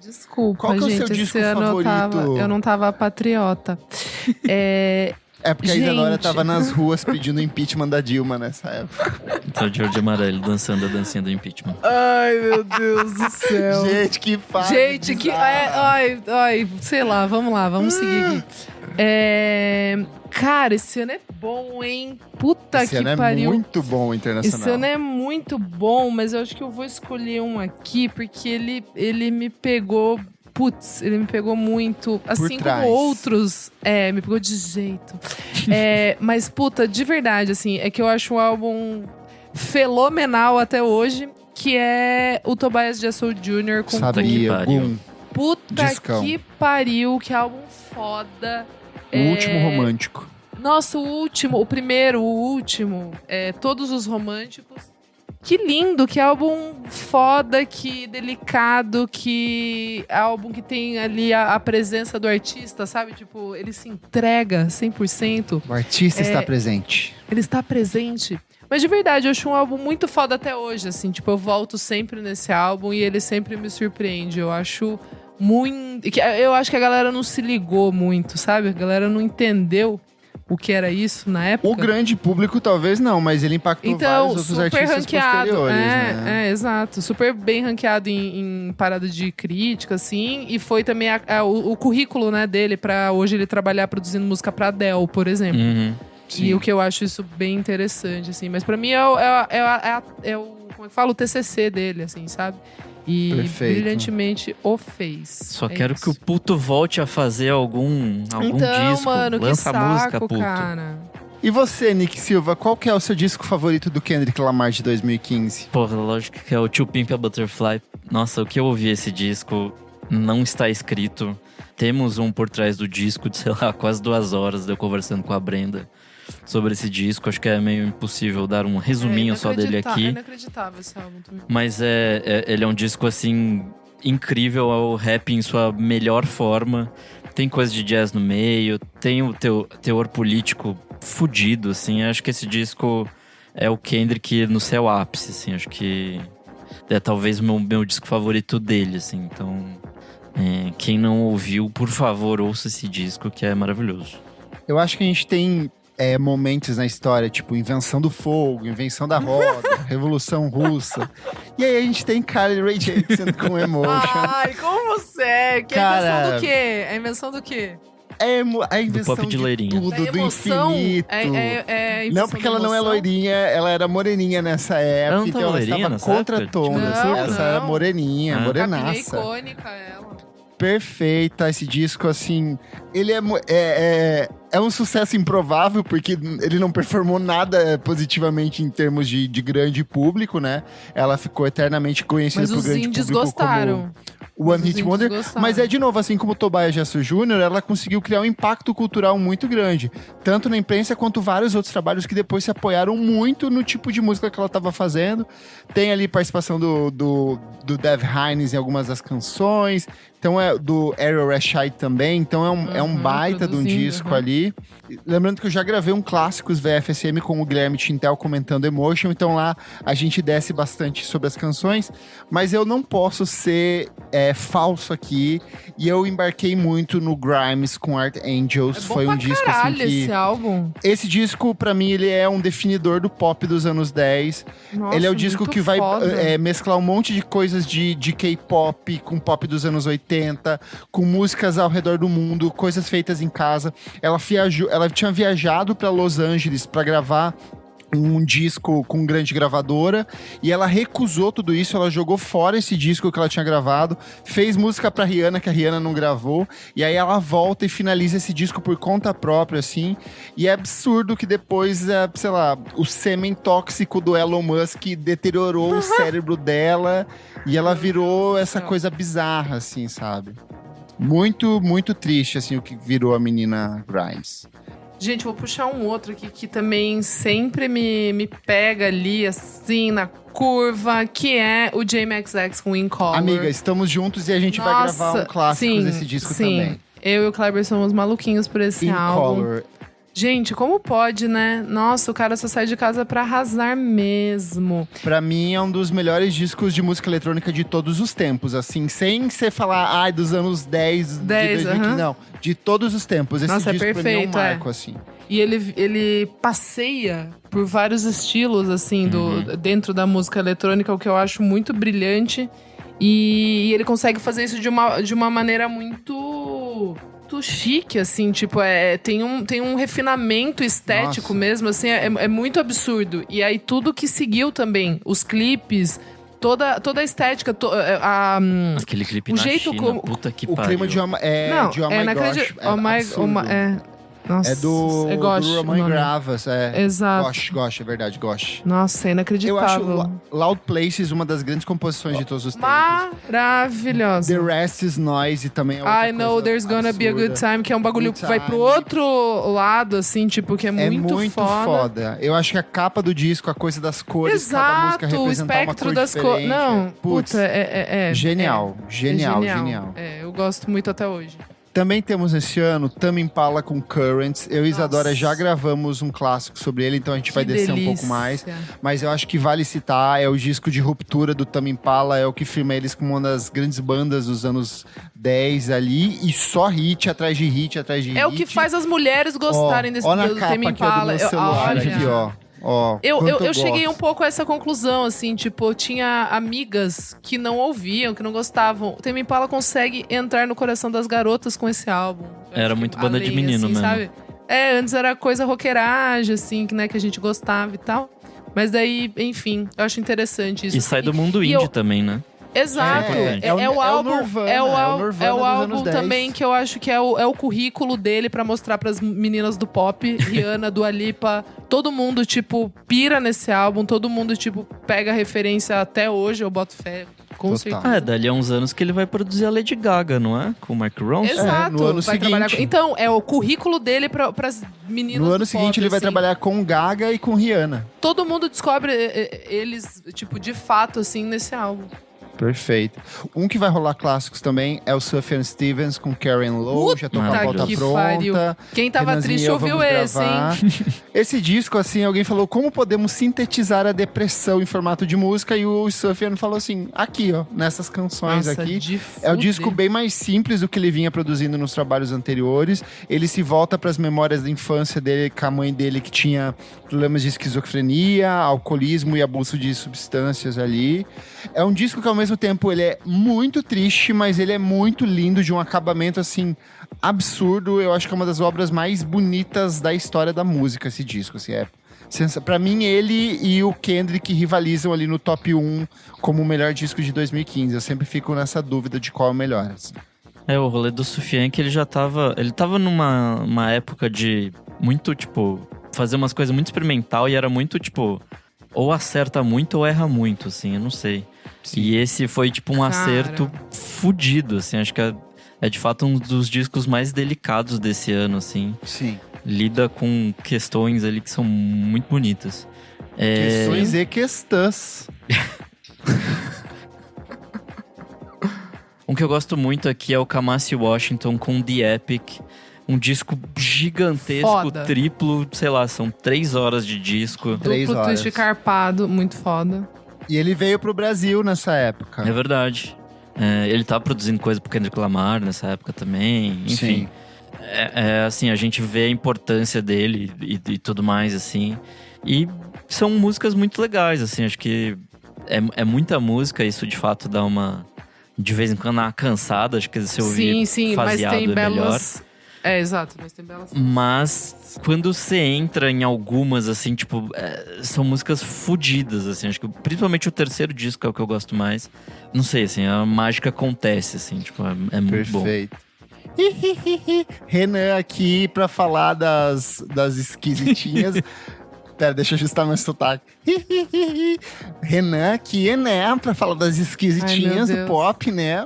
Desculpa, qual que é o seu gente, disco esse ano favorito? eu não tava patriota. É porque a Isadora Gente. tava nas ruas pedindo impeachment da Dilma nessa época. Então, George Amarelo dançando a dancinha do impeachment. Ai, meu Deus do céu. Gente, que fase Gente, que... bizarra. Ai, sei lá, vamos seguir aqui. Cara, esse ano é bom, hein? Puta Esse que ano pariu. É muito bom o internacional. Esse ano é muito bom, mas eu acho que eu vou escolher um aqui, porque ele me pegou... Putz, ele me pegou muito. Assim como outros. Me pegou de jeito. Mas, puta, de verdade, assim, é que eu acho um álbum fenomenal até hoje, que é o Tobias Jesso Jr. com Sabia, Gum. Puta Discão. que pariu, que álbum foda. O último romântico. Nossa, o primeiro, o último. Todos os românticos. Que lindo, que álbum foda, que delicado, que álbum que tem ali a presença do artista, sabe? Tipo, ele se entrega 100%. O artista está presente. Ele está presente. Mas de verdade, eu acho um álbum muito foda até hoje, assim. Tipo, eu volto sempre nesse álbum e ele sempre me surpreende. Eu acho muito... Eu acho que a galera não se ligou muito, sabe? A galera não entendeu o que era isso na época. O grande público talvez não, mas ele impactou vários outros artistas posteriores, né? Exato. Super bem ranqueado em parada de crítica, assim. E foi também o currículo, né, dele pra hoje ele trabalhar produzindo música pra Adele, por exemplo. Uhum. E o que eu acho isso bem interessante, assim. Mas pra mim é o como é que fala? O TCC dele, assim, sabe? E Perfeito. brilhantemente o fez. Só quero que o puto volte a fazer algum então, disco. mano, Lança que a música, saco, puto. cara. E você, Nick Silva, qual que é o seu disco favorito do Kendrick Lamar de 2015? Porra, lógico que é o Tio Pimp a Butterfly. Nossa, o que eu ouvi esse disco não está escrito. Temos um por trás do disco de, sei lá, quase 2 horas de eu conversando com a Brenda sobre esse disco. Acho que é meio impossível dar um resuminho só dele aqui. É inacreditável esse álbum também. Mas ele é um disco, assim, incrível. É o rap em sua melhor forma. Tem coisa de jazz no meio. Tem o teor político fudido, assim. Acho que esse disco é o Kendrick no seu ápice, assim. Acho que é talvez o meu disco favorito dele, assim. Então, quem não ouviu, por favor, ouça esse disco, que é maravilhoso. Eu acho que a gente tem momentos na história, tipo invenção do fogo, invenção da roda, Revolução Russa. E aí a gente tem Carly Rae Jepsen com Emotion. Ai, como você é? Que Cara, a invenção do quê? A invenção do quê? A invenção Do pop de de loirinha. tudo, Da do emoção? infinito. É a invenção Não, porque da ela não é emoção? loirinha, ela era moreninha nessa época. Ela não então tava ela loirinha estava nessa contra época? todas. Tipo, Essa não. era moreninha, Ah. Capinha morenaça. icônica ela. Perfeita, esse disco, assim, ele é um sucesso improvável, porque ele não performou nada positivamente em termos de grande público, né? Ela ficou eternamente conhecida Mas pro os grande indies público gostaram. como One Os Hit indies Wonder. gostaram. Mas de novo, assim como o Tobias Jesso Jr., ela conseguiu criar um impacto cultural muito grande, tanto na imprensa quanto vários outros trabalhos que depois se apoiaram muito no tipo de música que ela estava fazendo. Tem ali participação do Dev Hynes em algumas das canções, então do Ariel Rashid também, então é um baita de um disco ali. Lembrando que eu já gravei um Clássicos VFSM com o Guilherme Tintel comentando Emotion, então lá a gente desce bastante sobre as canções, mas eu não posso ser falso aqui, e eu embarquei muito no Grimes com Art Angels. É bom Foi um pra disco caralho assim que... esse álbum. Esse disco, pra mim, ele é um definidor do pop dos anos 10. Nossa, Ele é o disco muito que vai foda. mesclar um monte de coisas de K-pop com pop dos anos 80, com músicas ao redor do mundo, coisas feitas em casa. Ela tinha viajado pra Los Angeles pra gravar um disco com grande gravadora, e ela recusou tudo isso, ela jogou fora esse disco que ela tinha gravado, fez música pra Rihanna, que a Rihanna não gravou, e aí ela volta e finaliza esse disco por conta própria, assim, e é absurdo que depois, sei lá, o sêmen tóxico do Elon Musk deteriorou o cérebro dela, e ela virou essa coisa bizarra, assim, sabe? Muito, muito triste, assim, o que virou a menina Grimes. Gente, vou puxar um outro aqui que também sempre me pega ali, assim, na curva, que é o J-Max com In Color. Amiga, estamos juntos e a gente vai gravar um clássico desse disco também. Eu e o Kleber somos maluquinhos por esse álbum. In Color. Gente, como pode, né? Nossa, o cara só sai de casa pra arrasar mesmo. Pra mim, é um dos melhores discos de música eletrônica de todos os tempos, assim, sem você falar, dos anos 10 de 2015, não. De todos os tempos. Esse Nossa, disco é perfeito, pra mim é um marco, assim. E ele passeia por vários estilos, assim, dentro da música eletrônica, o que eu acho muito brilhante. E ele consegue fazer isso de uma maneira muito chique, assim, tipo, tem um refinamento estético. Nossa. Mesmo, assim, é muito absurdo. E aí tudo que seguiu também, os clipes, toda a estética, aquele clipe o na jeito China, como puta que o pariu. clima de Oh My Gosh, Nossa, é do Romain Gravas, Exato. Gosh, é verdade, Gosh. Nossa, é inacreditável. Eu acho Loud Places uma das grandes composições de todos os tempos. Maravilhosa. The Rest is Noise também é outra I Know There's Gonna absurda. Be a Good Time, que é um bagulho que vai pro outro lado, assim, tipo, que é muito foda. Eu acho que a capa do disco, a coisa das cores, exato, cada música representar o espectro uma cor das cores. Não, putz, genial. Eu gosto muito até hoje. Também temos esse ano Tame Impala com Currents. Eu e Isadora já gravamos um clássico sobre ele, então a gente vai descer um pouco mais. Mas eu acho que vale citar, é o disco de ruptura do Tame Impala, é o que firma eles como uma das grandes bandas dos anos 10 ali, e só hit atrás de hit atrás de hit. É o que faz as mulheres gostarem desse do Tame Impala. Aqui, do meu celular, aqui, ó. Eu cheguei um pouco a essa conclusão, assim, tipo, eu tinha amigas que não ouviam, que não gostavam. O Tame Impala consegue entrar no coração das garotas com esse álbum. Era muito banda de menino assim, mesmo. Sabe? Antes era coisa roqueiragem, assim, né, que a gente gostava e tal. Mas daí, enfim, eu acho interessante isso. E sai do mundo indie também, né? Exato. É o álbum também que eu acho que é o currículo dele pra mostrar pras meninas do pop, Rihanna, Dua Lipa, todo mundo, tipo, pira nesse álbum, todo mundo, tipo, pega referência até hoje, eu boto fé. Com certeza. Dali a uns anos que ele vai produzir a Lady Gaga, não é? Com o Mark Ronson. Exato. No ano vai seguinte. Então, é o currículo dele pras meninas No ano do seguinte pop, ele vai assim. trabalhar com Gaga e com Rihanna. Todo mundo descobre eles, tipo, de fato, assim, nesse álbum. Perfeito. Um que vai rolar clássicos também é o Sufjan Stevens com Karen Lowe. Já tô com a volta pronta. Pariu. Quem tava Renanzinho triste ouviu esse, gravar. hein? Esse disco, assim, alguém falou como podemos sintetizar a depressão em formato de música, e o Sufjan falou assim, aqui, ó, nessas canções. Nossa, aqui. É o disco bem mais simples do que ele vinha produzindo nos trabalhos anteriores. Ele se volta para as memórias da infância dele com a mãe dele, que tinha problemas de esquizofrenia, alcoolismo e abuso de substâncias ali. É um disco que, ao mesmo tempo, ele é muito triste, mas ele é muito lindo, de um acabamento, assim, absurdo. Eu acho que é uma das obras mais bonitas da história da música, esse disco, assim, pra mim, ele e o Kendrick rivalizam ali no top 1 como o melhor disco de 2015. Eu sempre fico nessa dúvida de qual é o melhor, assim. O rolê do Sufjan, que ele já tava... Ele tava numa época de muito, tipo... Fazer umas coisas muito experimental, e era muito, tipo... Ou acerta muito ou erra muito, assim, eu não sei. Sim. E esse foi, tipo, um acerto fudido, assim. Acho que é de fato um dos discos mais delicados desse ano, assim. Sim. Lida com questões ali que são muito bonitas. Questões e questões. Um que eu gosto muito aqui é o Kamasi Washington com The Epic. Um disco gigantesco, triplo, sei lá, são 3 horas de disco. 3 horas. Duplo twist carpado, muito foda. E ele veio pro Brasil nessa época. É verdade. Ele tava produzindo coisa pro Kendrick Lamar nessa época também. Enfim. Sim. Assim, a gente vê a importância dele e tudo mais, assim. E são músicas muito legais, assim. Acho que é muita música, isso de fato dá uma... De vez em quando, uma cansada. Acho que se ouvir sim, mas tem é melhor. Exato, mas tem belas. Mas quando você entra em algumas, assim, tipo, são músicas fodidas, assim. Acho que principalmente o terceiro disco é o que eu gosto mais. Não sei, assim, a mágica acontece, assim, tipo, é muito bom. Perfeito. Renan aqui pra falar das esquisitinhas. Pera, deixa eu ajustar meu sotaque. Renan aqui, né? Pra falar das esquisitinhas do pop, né?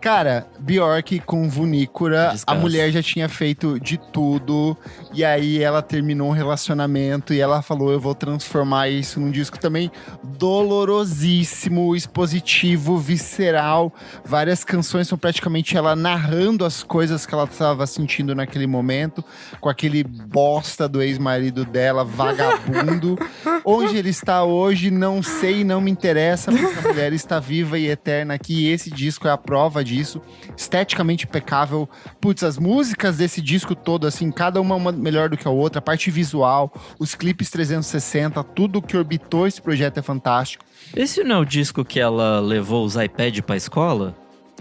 Cara, Bjork com Vunícora, a mulher já tinha feito de tudo, e aí ela terminou um relacionamento e ela falou, eu vou transformar isso num disco também dolorosíssimo, expositivo, visceral. Várias canções são praticamente ela narrando as coisas que ela estava sentindo naquele momento, com aquele bosta do ex-marido dela, vagabundo. Onde ele está hoje, não sei, não me interessa, porque a mulher está viva e eterna aqui, e esse disco é a prova disso, esteticamente impecável. Putz, as músicas desse disco todo, assim, cada uma melhor do que a outra, a parte visual, os clipes 360, tudo que orbitou esse projeto é fantástico. Esse não é o disco que ela levou os iPads pra escola?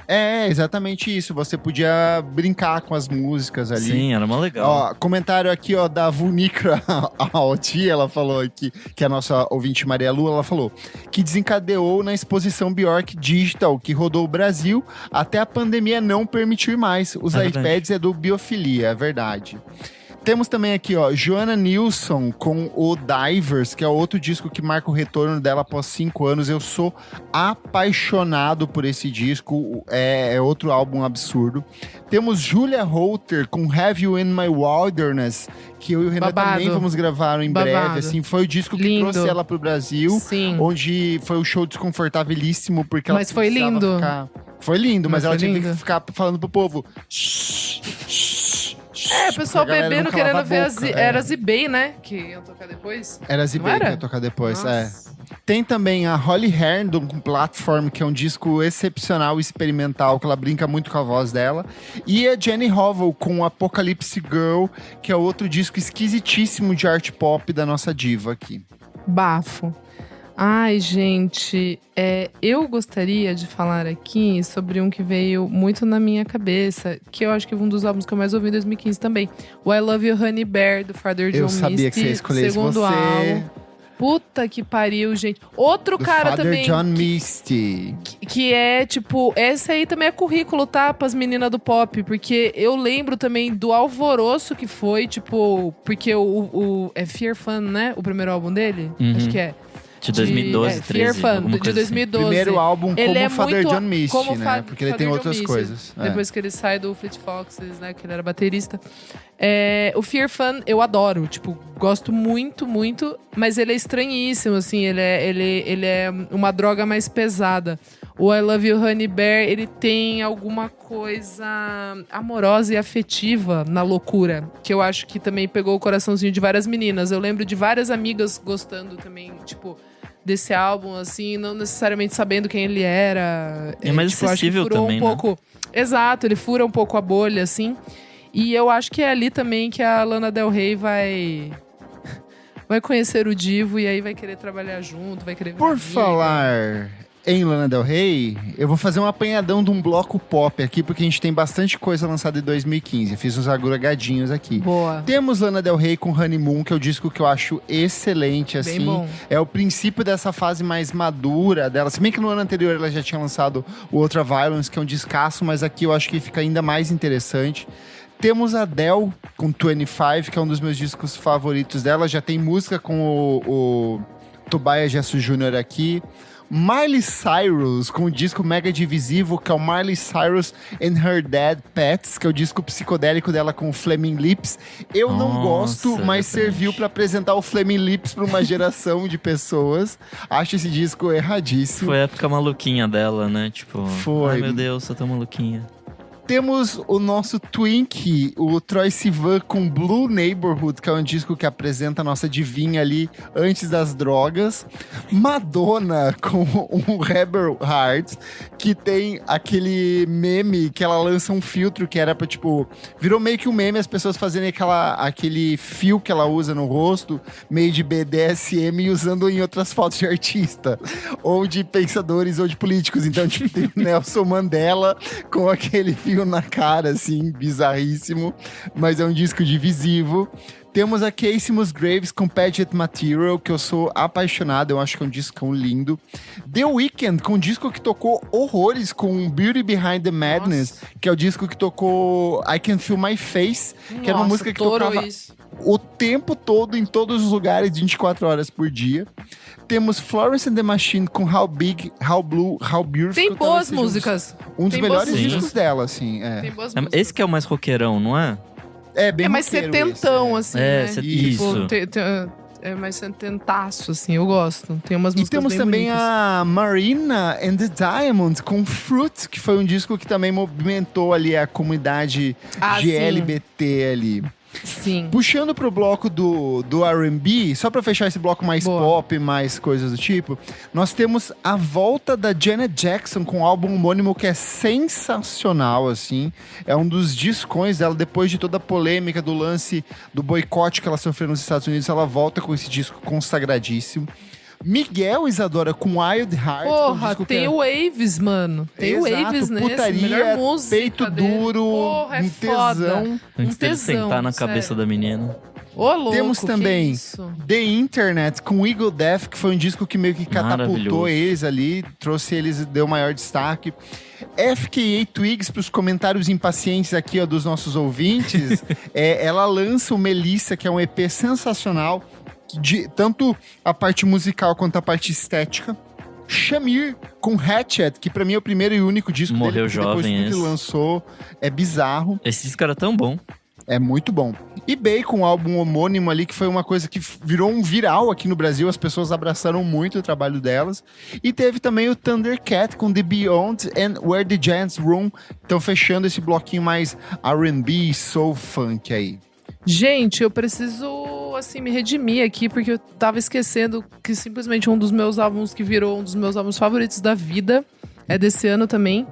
É, exatamente isso. Você podia brincar com as músicas ali. Sim, era mó legal. Ó, comentário aqui, ó, da Vunícora Alti, ela falou aqui, que é a nossa ouvinte Maria Lu, ela falou que desencadeou na exposição Bjork Digital, que rodou o Brasil, até a pandemia não permitir mais. Os iPads é do Biofilia, é verdade. Temos também aqui, ó, Joanna Nilsson com o Divers, que é outro disco que marca o retorno dela após 5 anos. Eu sou apaixonado por esse disco, é outro álbum absurdo. Temos Julia Holter com Have You In My Wilderness, que eu e o Renan também vamos gravar em breve. Assim, foi o disco que trouxe ela pro Brasil, onde foi um show desconfortabilíssimo, porque ela foi lindo. Foi lindo, mas ela tinha que ficar falando pro povo. O pessoal bebendo, querendo ver era Zibei, né? Que iam tocar depois. Era Zibei que ia tocar depois, Tem também a Holly Herndon com Platform, que é um disco excepcional, experimental, que ela brinca muito com a voz dela. E a Jenny Hovell com Apocalypse Girl, que é outro disco esquisitíssimo de art pop da nossa diva aqui. Bafo. Ai, gente, eu gostaria de falar aqui sobre um que veio muito na minha cabeça, que eu acho que é um dos álbuns que eu mais ouvi em 2015 também. O I Love You Honey Bear, do Father John Misty. Eu sabia que você ia escolher segundo álbum. Puta que pariu, gente. Outro cara Father também. John Misty. Que é, tipo, essa aí também é currículo, tá? Pras meninas do pop. Porque eu lembro também do alvoroço que foi, tipo... Porque é Fear Fun, né? O primeiro álbum dele? Acho que é. De 2012, Fear Fun, de 2012. Primeiro álbum como ele Father John Misty, como né? Porque ele tem outras coisas. Depois que ele sai do Fleet Foxes, né? Que ele era baterista. O Fear Fun, eu adoro. Tipo, gosto muito, muito. Mas ele é estranhíssimo, assim. Ele é uma droga mais pesada. O I Love You Honey Bear, ele tem alguma coisa amorosa e afetiva na loucura. Que eu acho que também pegou o coraçãozinho de várias meninas. Eu lembro de várias amigas gostando também, tipo... desse álbum, assim, não necessariamente sabendo quem ele era. É mais tipo, acessível acho que furou também, um pouco. Exato, ele fura um pouco a bolha, assim. E eu acho que é ali também que a Lana Del Rey vai conhecer o Divo e aí vai querer trabalhar junto, vai querer... Por falar em Lana Del Rey, eu vou fazer um apanhadão de um bloco pop aqui, porque a gente tem bastante coisa lançada em 2015. Fiz uns agregadinhos aqui. Boa. Temos Lana Del Rey com Honeymoon, que é o disco que eu acho excelente, assim. Bem bom. É o princípio dessa fase mais madura dela. Se bem que no ano anterior ela já tinha lançado o Ultra Violence, que é um descasso, mas aqui eu acho que fica ainda mais interessante. Temos a Adele com 25, que é um dos meus discos favoritos dela. Já tem música com o Tobias Jesso Jr. aqui. Miley Cyrus, com o disco mega divisivo, que é o Miley Cyrus and Her Dead Pets, que é o disco psicodélico dela com o Flaming Lips. Eu não gosto, mas serviu pra apresentar o Flaming Lips pra uma geração de pessoas. Acho esse disco erradíssimo. Foi a época maluquinha dela, né? Tipo, foi. Ai meu Deus, sou tão maluquinha. Temos o nosso Twink, o Troye Sivan com Blue Neighborhood, que é um disco que apresenta a nossa divinha ali antes das drogas. Madonna com um Rebel Heart, que tem aquele meme que ela lança um filtro que era pra, tipo... Virou meio que um meme, as pessoas fazendo aquele fio que ela usa no rosto, meio de BDSM, e usando em outras fotos de artista. Ou de pensadores, ou de políticos. Então, tipo, tem o Nelson Mandela com aquele fio raio na cara, assim, bizarríssimo. Mas é um disco divisivo. Temos a Casey Musgraves com Paget Material, que eu sou apaixonado, eu acho que é um disco lindo. The Weeknd, com um disco que tocou horrores, com Beauty Behind the Madness, que é o disco que tocou I Can Feel My Face, que era uma música que tocava o tempo todo, em todos os lugares, 24 horas por dia. Temos Florence and the Machine com How Big, How Blue, How Beautiful. Tem boas músicas. Um dos melhores músicas. discos dela, assim. Tem boas músicas. Esse que é o mais roqueirão, não é? É bem mais roqueiro setentão, esse, assim, né? Isso. Tipo, é mais setentaço, assim, eu gosto. Tem umas E músicas temos bem também bonitas. a Marina and the Diamonds com Fruit, que foi um disco que também movimentou ali a comunidade GLBT ali. Sim. Puxando pro bloco do R&B, só pra fechar esse bloco mais Boa. pop, mais coisas do tipo, nós temos a volta da Janet Jackson com um álbum homônimo que é sensacional, assim. É um dos discões dela, depois de toda a polêmica do lance do boicote que ela sofreu nos Estados Unidos, ela volta com esse disco consagradíssimo. Miguel Isadora com Wild Heart. Porra, disco tem o Waves, mano. Tem o Waves nesse. putaria, Melhor música peito dele. duro, Porra, é um foda. tesão. Antes dele tesão, sentar na sério. cabeça da menina. Ô, louco, Temos que também isso? The Internet com Eagle Death, que foi um disco que meio que catapultou Maravilhoso. eles ali, trouxe eles e deu maior destaque. FKA Twigs, para os comentários impacientes aqui ó, dos nossos ouvintes, ela lança o Melissa, que é um EP sensacional, de tanto a parte musical quanto a parte estética. Shamir com Hatchet, que pra mim é o primeiro e único disco Morreu dele, porque depois jovem tudo que esse. lançou é bizarro. Esse disco era tão bom. É muito bom. E Bey com um álbum homônimo ali, que foi uma coisa que virou um viral aqui no Brasil. As pessoas abraçaram muito o trabalho delas. E teve também o Thundercat com The Beyond and Where the Giants Roam. Então, fechando esse bloquinho mais R&B, soul, funk aí. Gente, eu preciso, assim, me redimir aqui, porque eu tava esquecendo que simplesmente um dos meus álbuns que virou um dos meus álbuns favoritos da vida é desse ano também,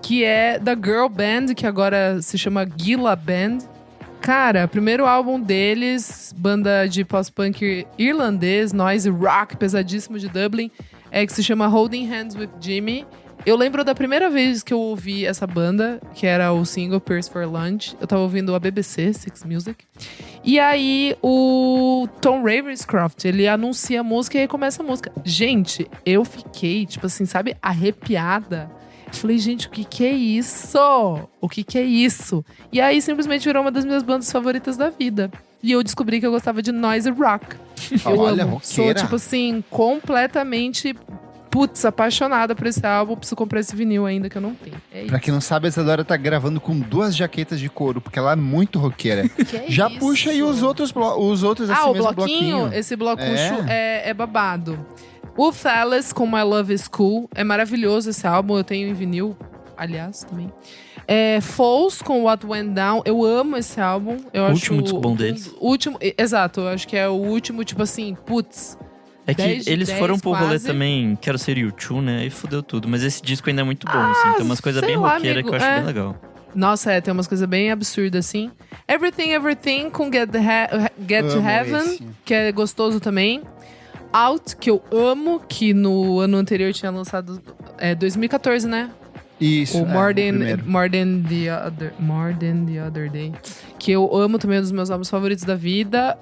que é da Girl Band, que agora se chama Gila Band. Cara, primeiro álbum deles, banda de post-punk irlandês, noise rock, pesadíssimo de Dublin, que se chama Holding Hands with Jimmy. Eu lembro da primeira vez que eu ouvi essa banda, que era o single Pierce for Lunch. Eu tava ouvindo a BBC, Six Music. E aí, o Tom Ravenscroft, ele anuncia a música e aí começa a música. Gente, eu fiquei, tipo assim, sabe, arrepiada. Falei, gente, o que é isso? O que é isso? E aí, simplesmente virou uma das minhas bandas favoritas da vida. E eu descobri que eu gostava de noise rock. Eu Olha, amo. Sou, roqueira. tipo assim, completamente... Putz, apaixonada por esse álbum. Preciso comprar esse vinil ainda, que eu não tenho. É Pra quem não sabe, a Isadora tá gravando com 2 jaquetas de couro, porque ela é muito roqueira. Já isso? puxa aí os outros assim o mesmo bloquinho? Esse blocucho É. é babado. O Thalles com My Love Is Cool. É maravilhoso esse álbum. Eu tenho em vinil, aliás, também. Falls com What Went Down. Eu amo esse álbum. Eu acho Último disco bom deles. Exato, eu acho que é o último, tipo assim, putz. É que 10 de eles 10 foram pro rolê quase. também, Quero Ser U2, né? E fudeu tudo. Mas esse disco ainda é muito bom, assim. Tem umas coisas sei bem lá, roqueiras que eu amigo, acho bem legal. Nossa, tem umas coisas bem absurdas, assim. Everything com Get to Amo Heaven, esse. que é gostoso também. Out, que eu amo, que no ano anterior tinha lançado 2014, né? Isso, O o More primeiro. Than the Other Day. Que eu amo também, é um dos meus álbuns favoritos da vida.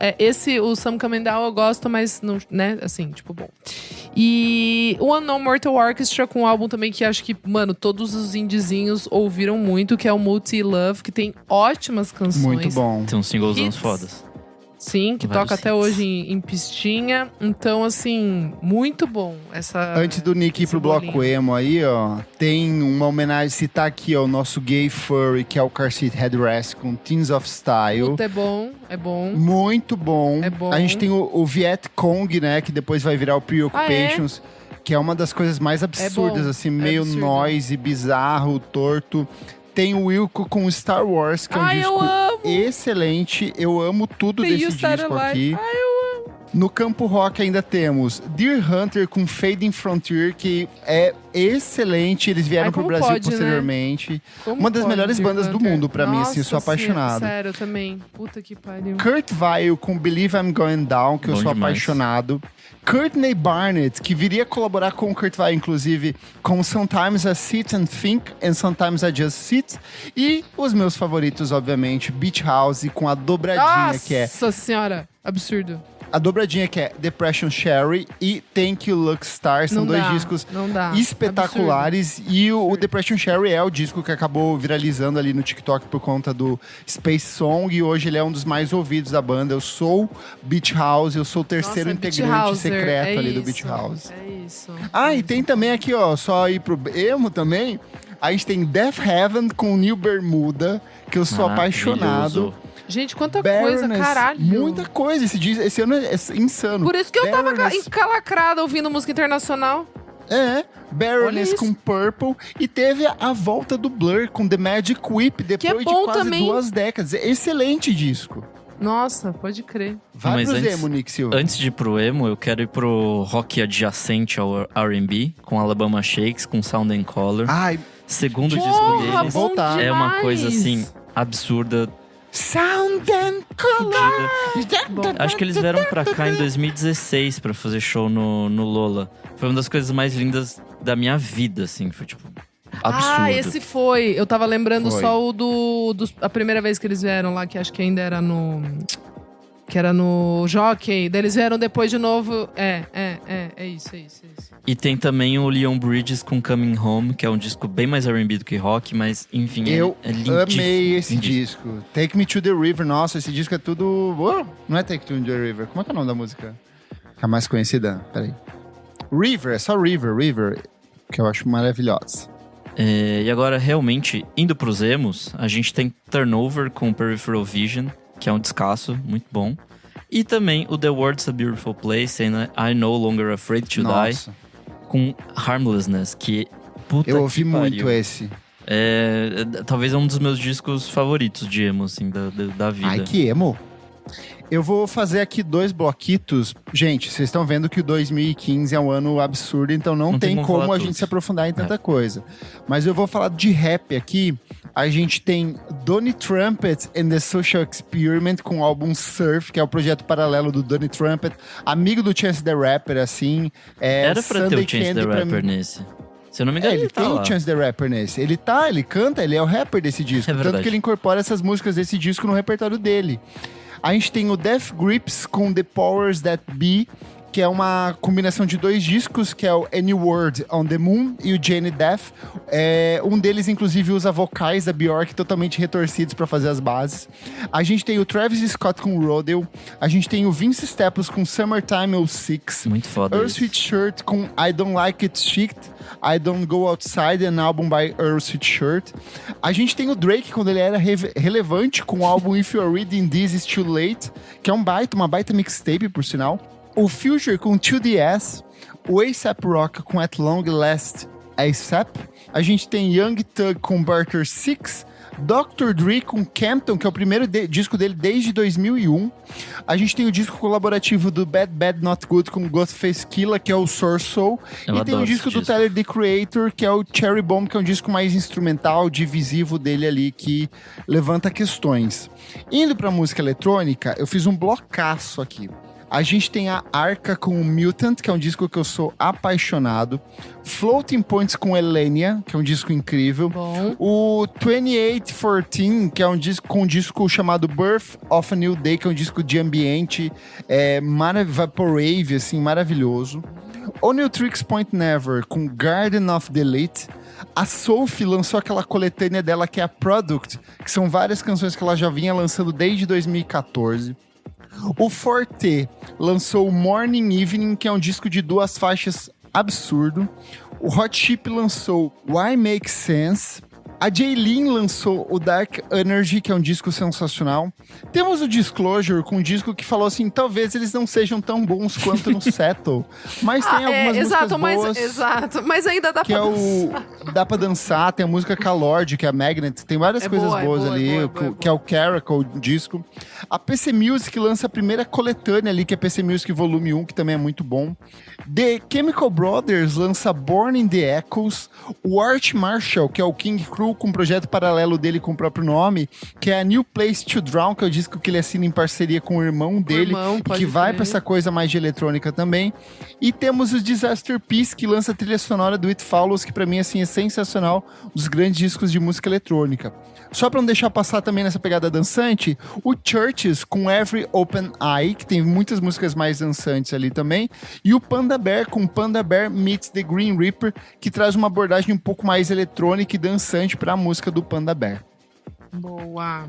O Some Coming Down eu gosto, mas não, né, assim, tipo, bom. E o Unknown Mortal Orchestra com um álbum também que acho que, mano, todos os indizinhos ouviram muito, que é o Multi Love, que tem ótimas canções. Muito bom. Tem uns singles Hits. fodas. Sim, que Vários toca até hits. hoje em pistinha. Então, assim, muito bom essa. Antes do Nick ir esse pro bloco bolinho. emo aí, ó, tem uma homenagem, se tá aqui, ó, o nosso gay furry, que é o Car Seat Headrest com Teens of Style. Puta, é bom. Muito bom. É bom. A gente tem o Viet Cong, né, que depois vai virar o Preoccupations, que é uma das coisas mais absurdas, bom, assim, é meio absurdo. noise, bizarro, torto. Tem o Wilco com Star Wars, que é um Ai, eu disco amo! excelente. Eu amo tudo Tem desse You Started disco Life. aqui. Ai, eu amo. No campo rock ainda temos Deer Hunter com Fading Frontier, que é excelente. Eles vieram pro Brasil pode, posteriormente. Né? Como Uma das pode, melhores bandas do mundo pra mim, assim, eu sou Nossa, apaixonado. Sério, também. Puta que pariu. Kurt Weill com Believe I'm Going Down, que Bom eu sou demais. apaixonado. Courtney Barnett, que viria colaborar com o Kurt Weill, inclusive, com Sometimes I Sit and Think and Sometimes I Just Sit. E os meus favoritos, obviamente, Beach House com a dobradinha, que é Nossa senhora, absurdo. a dobradinha que é Depression Sherry e Thank You Lucky Star. São Não dois dá, discos não dá. espetaculares. E o Depression Sherry é o disco que acabou viralizando ali no TikTok por conta do Space Song. E hoje ele é um dos mais ouvidos da banda. Eu sou Beach House, eu sou o terceiro Nossa, Beach integrante Houser, secreto ali do isso, Beach House. É isso. Ah, e tem também aqui, ó, só ir pro emo também. A gente tem Death Heaven com New Bermuda, que eu sou apaixonado. Maravilhoso. Gente, quanta coisa, Baroness, caralho. muita coisa. Esse ano é insano. Por isso que eu tava Baroness- encalacrada ouvindo música internacional. É, Baroness Olha isso. com Purple. E teve a volta do Blur com The Magic Whip, depois de bom quase também. 2 décadas. Excelente disco. Nossa, pode crer. Vai Mas pro antes- emo, Nick Silva. Antes de ir pro emo, eu quero ir pro rock adjacente ao R&B, com Alabama Shakes, com Sound and Color. Ai, Segundo disco Porra, deles bom voltar. é uma demais. coisa assim absurda. Sound and Color. Acho que eles vieram pra cá em 2016 pra fazer show no Lola. Foi uma das coisas mais lindas da minha vida, assim. Foi tipo absurdo. Ah, esse foi. Eu tava lembrando Foi. só a primeira vez que eles vieram lá, que acho que ainda era no... Que era no Jockey. Daí eles vieram depois de novo. É isso. E tem também o Leon Bridges com Coming Home, que é um disco bem mais R&B do que rock, mas enfim, Eu é lindíssimo. amei esse lindíssimo. disco. Take Me to the River. Nossa, esse disco é tudo... Oh, não é Take Me to the River. Como é que é o nome da música? A mais conhecida? Peraí. River, é só River. Que eu acho maravilhosa. E agora, realmente, indo pros emos, a gente tem Turnover com Peripheral Vision, que é um descasso, muito bom. E também o The World's a Beautiful Place, and I'm No Longer Afraid to Nossa. Die, com Harmlessness, que puta Eu ouvi que pariu. muito esse. Talvez é um dos meus discos favoritos de emo, assim, da vida. Ai, que emo. Eu vou fazer aqui 2 bloquitos. Gente, vocês estão vendo que o 2015 é um ano absurdo, então não tem como falar a tudo. gente se aprofundar em tanta coisa. Mas eu vou falar de rap aqui. A gente tem Donny Trumpet and the Social Experiment com o álbum Surf, que é o projeto paralelo do Donny Trumpet, amigo do Chance the Rapper, assim. Era pra ter Sunday o Chance Candy the pra Rapper mim. nesse. Se eu não me engano, Ele tá tem lá. o Chance the Rapper nesse. Ele canta, ele é o rapper desse disco. É Tanto verdade. que ele incorpora essas músicas desse disco no repertório dele. A gente tem o Death Grips com The Powers That Be, que é uma combinação de 2 discos, que é o Any Word on the Moon e o Jane Death. Um deles, inclusive, usa vocais da Bjork totalmente retorcidos para fazer as bases. A gente tem o Travis Scott com Rodeo. A gente tem o Vince Staples com Summertime 06. Muito foda Earl isso. Sweatshirt com I Don't Like It Chic, I Don't Go Outside, an album by Earl Sweatshirt. A gente tem o Drake quando ele era relevante com o álbum If You're Reading This It's Too Late, que é uma baita mixtape, por sinal. O Future com 2DS, o A$AP Rock com At Long Last A$AP. A gente tem Young Thug com Barter 6, Dr. Dre com Campton, que é o primeiro disco dele desde 2001. A gente tem o disco colaborativo do Bad Bad Not Good com Ghostface Killah, que é o Source Soul. Eu E tem o adoro disco esse do disco. Tyler, The Creator, que é o Cherry Bomb, que é um disco mais instrumental, divisivo dele ali, que levanta questões. Indo pra música eletrônica, eu fiz um blocaço aqui. A gente tem a Arca com o Mutant, que é um disco que eu sou apaixonado. Floating Points com Elenia, que é um disco incrível. Bom. O 2814, que é um disco chamado Birth of a New Day, que é um disco de ambiente vaporwave, assim, maravilhoso. O New Tricks Point Never com Garden of the Elite. A Sophie lançou aquela coletânea dela que é a Product, que são várias canções que ela já vinha lançando desde 2014. O Forte lançou o Morning Evening, que é um disco de 2 faixas absurdo. O Hot Chip lançou Why Make Sense. A Jaylin lançou o Dark Energy, que é um disco sensacional. Temos o Disclosure, com um disco que falou assim, talvez eles não sejam tão bons quanto no Settle. Mas tem algumas músicas boas. Exato, mas ainda dá que pra dançar. Dá pra dançar, tem a música Calord, que é a Magnet. Tem várias coisas boas ali, que é o Caracal, o disco. A PC Music lança a primeira coletânea ali, que é PC Music Volume 1, que também é muito bom. The Chemical Brothers lança Born in the Echoes. O Art Marshall, que é o King Crew, com um projeto paralelo dele com o próprio nome, que é a New Place to Drown, que é o disco que ele assina em parceria com o irmão dele, que vai pra essa coisa mais de eletrônica também. E temos o Disaster Peace, que lança a trilha sonora do It Follows, que pra mim assim, é sensacional, um dos grandes discos de música eletrônica. Só pra não deixar passar também nessa pegada dançante, o Churches com Every Open Eye, que tem muitas músicas mais dançantes ali também, e o Panda Bear com Panda Bear Meets the Green Reaper, que traz uma abordagem um pouco mais eletrônica e dançante pra música do Panda Bear. Boa.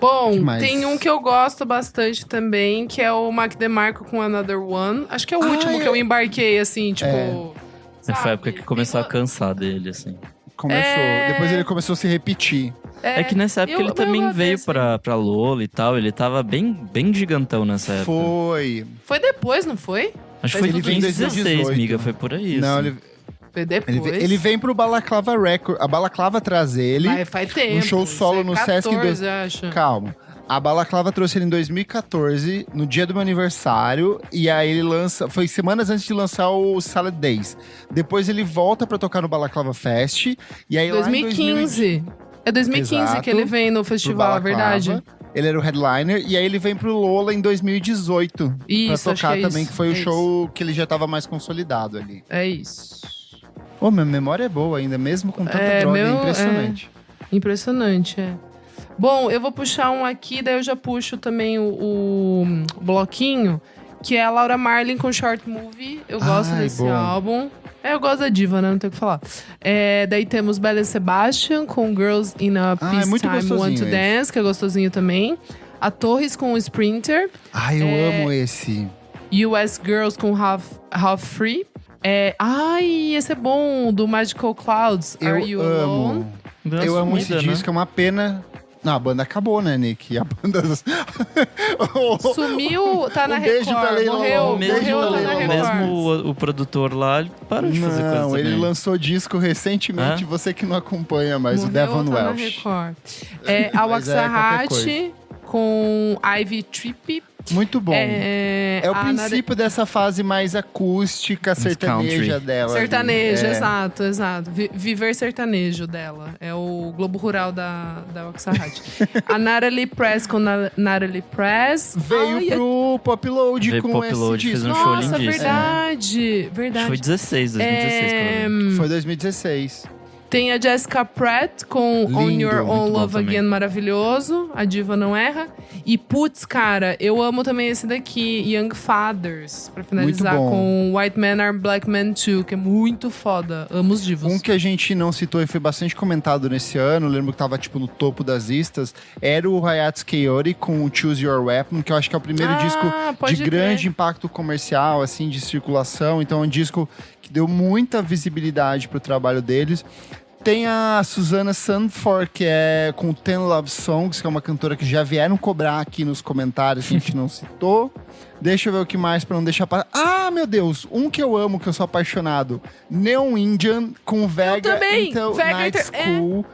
Bom, tem um que eu gosto bastante também, que é o Mac DeMarco com Another One. Acho que é o último que eu embarquei, assim, tipo... Foi a época que começou a cansar dele, assim. Começou. Depois ele começou a se repetir. É que nessa época ele também veio pra Lola e tal. Ele tava bem gigantão nessa época. Foi depois, não foi? Acho que foi em 2016, amiga. Foi por aí. Não, assim. ele... Foi depois. Ele vem pro Balaclava Record. A Balaclava traz ele. Faz tempo. Um show solo no 14, Sesc. Acho. Calma. A Balaclava trouxe ele em 2014, no dia do meu aniversário, e aí ele lança... Foi semanas antes de lançar o Salad Days. Depois ele volta pra tocar no Balaclava Fest, e aí 2015. É 2015 Exato, que ele vem no festival, é verdade. Ele era o headliner, e aí ele vem pro Lola em 2018. Isso, pra tocar também, isso, que foi o show que ele já tava mais consolidado ali. É isso. Minha memória é boa ainda, mesmo com tanta droga, é impressionante. Impressionante, Bom, eu vou puxar um aqui, daí eu já puxo também o bloquinho, que é a Laura Marling com Short Movie. Eu gosto desse álbum. Eu gosto da diva, né? Não tem o que falar. Daí temos Belle Sebastian com Girls in a Peacetime Want to Dance, que é gostosinho também. A Torres com o Sprinter. Eu amo esse. US Girls com Half Free. Esse é bom, do Magical Clouds. Are You Alone? Eu amo esse disco, é uma pena... Não, a banda acabou, né, Nick? A banda... Sumiu, tá na Record. Morreu, tá na Record. Mesmo o produtor lá, ele parou de fazer coisa também. Ele lançou disco recentemente, você que não acompanha mais, o Devon Welsh. A Waxahachie com Ivy Tripp. Muito bom. É o princípio dessa fase mais acústica, sertaneja dela. Sertaneja, exato. Viver sertanejo dela. É o Globo Rural da Waxahachie. A Natalie Press com Natalie Press. Veio pro Pop Load com Pop esse Load, disco. fez um show lindíssimo. Verdade. Foi 2016. Foi 2016. Tem a Jessica Pratt com Lindo, On Your Own Love Again, também. maravilhoso. A diva não erra. E putz, cara, eu amo também esse daqui, Young Fathers, pra finalizar, com White Men Are Black Men Too, que é muito foda. Amo os divos. Um que a gente não citou e foi bastante comentado nesse ano, lembro que tava tipo no topo das listas, era o Hayats Coyote com Choose Your Weapon, que eu acho que é o primeiro disco de grande impacto comercial, assim, de circulação. Então é um disco que deu muita visibilidade pro trabalho deles. Tem a Susana Sandford, que é com Ten Love Songs, que é uma cantora que já vieram cobrar aqui nos comentários, que a gente não citou. Deixa eu ver o que mais pra não deixar passar. Meu Deus! Um que eu amo, que eu sou apaixonado. Neon Indian com Vega Until Night School.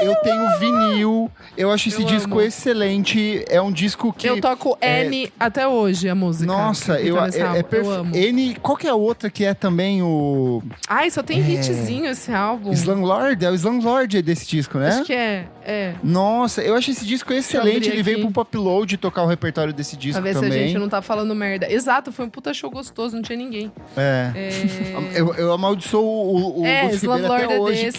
Eu tenho vinil. Eu acho esse disco excelente. É um disco que... Eu toco N até hoje, a música. Nossa, eu amo. N... Qual que é a outra que é também o... Só tem hitzinho esse álbum. Slumlord? É o Slumlord desse disco, né? Acho que é. Nossa, eu acho esse disco excelente. Ele veio pro Pop Load tocar o repertório desse disco também. Pra ver se a gente não tá falando merda. Exato, foi um puta show gostoso, não tinha ninguém. Eu amaldiçoo o Gusto Ribeiro até hoje,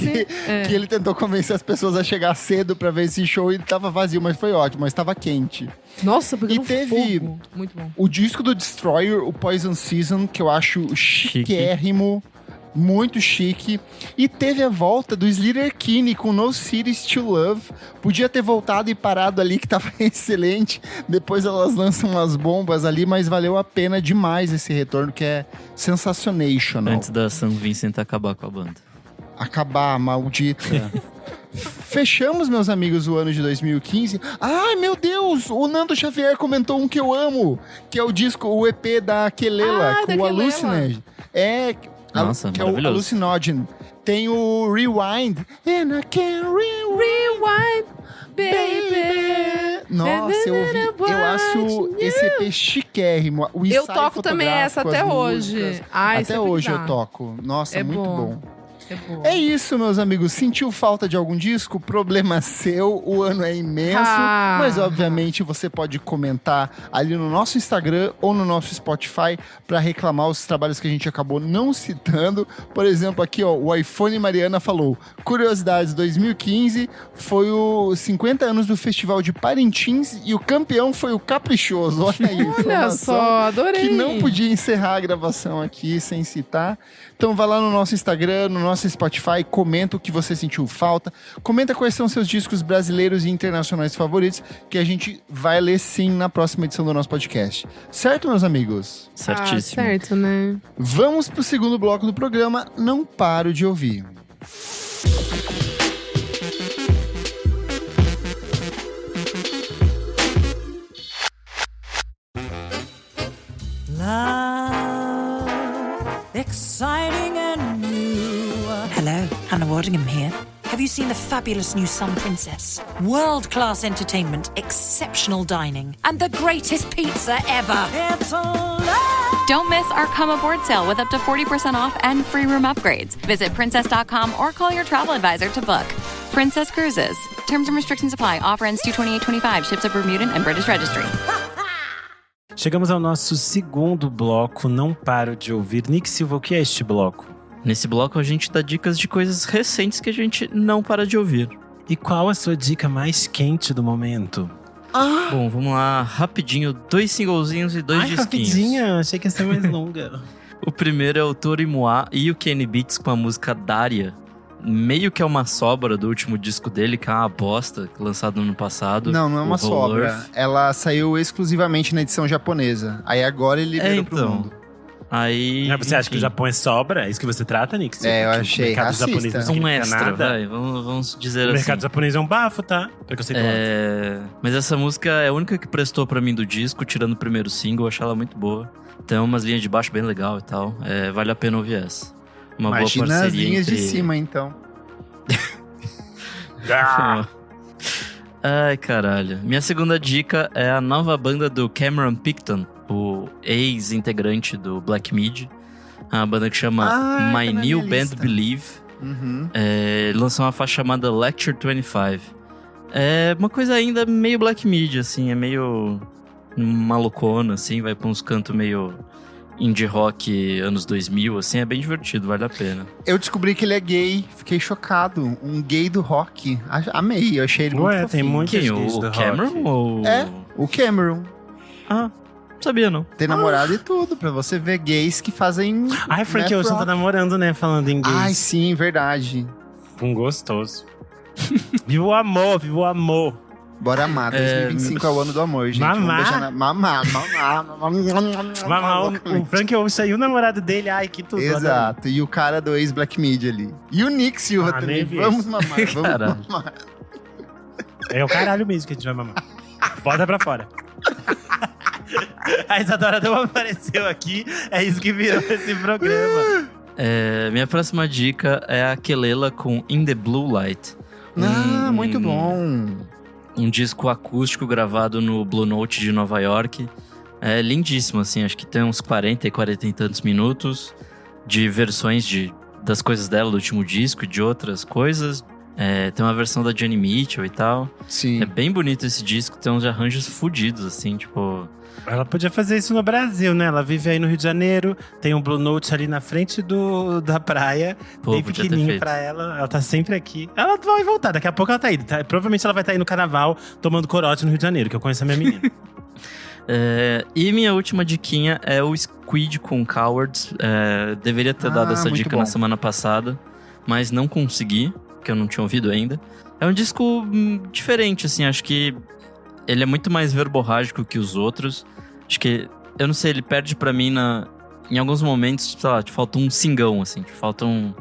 que ele tentou convencer as pessoas a chegar cedo pra ver esse show e tava vazio, mas foi ótimo, mas tava quente. Nossa, porque teve fogo. Muito bom. O disco do Destroyer, o Poison Season, que eu acho chiquérrimo, muito chique. E teve a volta do Slater Kinney com No Cities to Love. Podia ter voltado e parado ali, que tava excelente. Depois elas lançam umas bombas ali, mas valeu a pena demais esse retorno, que é sensacional. Antes da San Vincent acabar com a banda. acabar, maldita. Fechamos, meus amigos, o ano de 2015. Ai, meu Deus! O Nando Xavier comentou um que eu amo, que é o disco, o EP da Kelela, com o Hallucinage. Nossa, que é o maravilhoso. Hallucinogen. Tem o Rewind. And I can Rewind, baby. Nossa, eu acho esse EP chiquérrimo. O Eu ensaio toco também essa fotográfico, até as hoje. músicas. Ai, Até sempre hoje dá. eu toco. Nossa, É muito bom. É bom. É isso, meus amigos. Sentiu falta de algum disco? Problema seu. O ano é imenso. Mas, obviamente, você pode comentar ali no nosso Instagram ou no nosso Spotify para reclamar os trabalhos que a gente acabou não citando. Por exemplo, aqui, ó, o iPhone Mariana falou: Curiosidades 2015 foi os 50 anos do Festival de Parintins e o campeão foi o Caprichoso. Olha aí, Olha informação só, adorei. que não podia encerrar a gravação aqui sem citar. Então vai lá no nosso Instagram, no nosso Spotify, comenta o que você sentiu falta, comenta quais são seus discos brasileiros e internacionais favoritos, que a gente vai ler sim na próxima edição do nosso podcast. Certo, meus amigos? Certíssimo. Certo, né? Vamos pro segundo bloco do programa, Não Paro de Ouvir. Exciting and new. Hello, Hannah Waddingham here. Have you seen the fabulous new Sun Princess? World-class entertainment, exceptional dining, and the greatest pizza ever. It's alive. Don't miss our Come Aboard sale with up to 40% off and free room upgrades. Visit princess.com or call your travel advisor to book. Princess Cruises. Terms and restrictions apply. Offer ends 2/28/25. Ships at Bermudan and British Registry. Chegamos ao nosso segundo bloco, Não Paro de Ouvir. Nick Silva, o que é este bloco? Nesse bloco a gente dá dicas de coisas recentes que a gente não para de ouvir. E qual a sua dica mais quente do momento? Bom, vamos lá, rapidinho, 2 singlezinhos e 2 disquinhos. Rapidinha, achei que ia ser mais longa. O primeiro é o Tori Moa e o Kenny Beats com a música Daria. Meio que é uma sobra do último disco dele, que é uma bosta, lançado no ano passado. Não é uma o sobra. Whole Earth. Ela saiu exclusivamente na edição japonesa. Aí agora ele liberou pro mundo. Aí, Mas você acha que o enfim, Japão é sobra? É isso que você trata, Nick Silva? É, eu Que o achei mercado racista. japonês não um significa extra, nada? vai, vamos dizer O assim. mercado japonês é um bafo, tá? Preconceituoso. Mas essa música é a única que prestou pra mim do disco, tirando o primeiro single, eu achei ela muito boa. Tem umas linhas de baixo bem legal e tal. Vale a pena ouvir essa. Uma Imagina boa as parceria linhas entre... de cima, então. Ai, caralho. Minha segunda dica é a nova banda do Cameron Picton, o ex-integrante do Black Midi. Uma banda que chama tá My na New minha Band lista. Believe. Uhum. Lançou uma faixa chamada Lecture 25. É uma coisa ainda meio Black Midi, assim, é meio malucona, assim, vai pra uns cantos meio indie rock anos 2000, assim, é bem divertido, vale a pena. Eu descobri que ele é gay, fiquei chocado. Um gay do rock. Amei, eu achei ele Ué, muito tem fofinho. muito- Quem? gays O do Cameron rock. ou... É, o Cameron. Ah, sabia não. Tem namorado e tudo, pra você ver gays que fazem... Ai, Frank math Ocean tá rock. namorando, né? Falando em gays. Ai, sim, verdade. Um gostoso. Viva o amor, viva o amor. Bora amar, 2025 é o ano do amor, gente. Vamos Mamar? deixar mamar. O Frank Ocean e o namorado dele, ai, que tudo. Exato, e o cara do ex-Black Media ali. E o Nick Silva Ah, também. nem vi Vamos esse. mamar, vamos Caralho. mamar. É o caralho mesmo que a gente vai mamar. Bota pra fora. A Isadora não apareceu aqui, é isso que virou esse programa. Minha próxima dica é a Kelela com In The Blue Light. Muito bom. Um disco acústico gravado no Blue Note de Nova York. É lindíssimo, assim, acho que tem uns 40 e tantos minutos de versões das coisas dela do último disco e de outras coisas. Tem uma versão da Joni Mitchell e tal. Sim. É bem bonito esse disco, tem uns arranjos fodidos, assim, tipo... Ela podia fazer isso no Brasil, né? Ela vive aí no Rio de Janeiro, tem um Blue Note ali na frente da praia, Pô, bem podia ter pequenininho feito. pra ela tá sempre aqui. Ela vai voltar, daqui a pouco ela tá aí. Provavelmente ela vai estar aí no carnaval, tomando corote no Rio de Janeiro, que eu conheço a minha menina. E minha última diquinha é o Squid com Cowards. Deveria ter dado essa muito dica bom. na semana passada, mas não consegui, porque eu não tinha ouvido ainda. É um disco diferente, assim, acho que ele é muito mais verborrágico que os outros. Acho que, eu não sei, ele perde pra mim em alguns momentos, sei lá, te falta um singão, assim, te falta um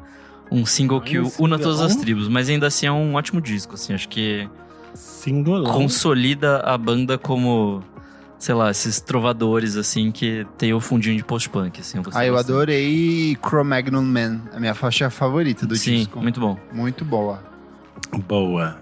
um single que una todas as tribos. Mas ainda assim é um ótimo disco, assim. Acho que Singolão. consolida a banda como, sei lá, esses trovadores, assim, que tem o fundinho de post-punk, assim. Eu adorei Cro-Magnon Man, a minha faixa favorita do disco. Sim, muito bom. Muito boa. Boa.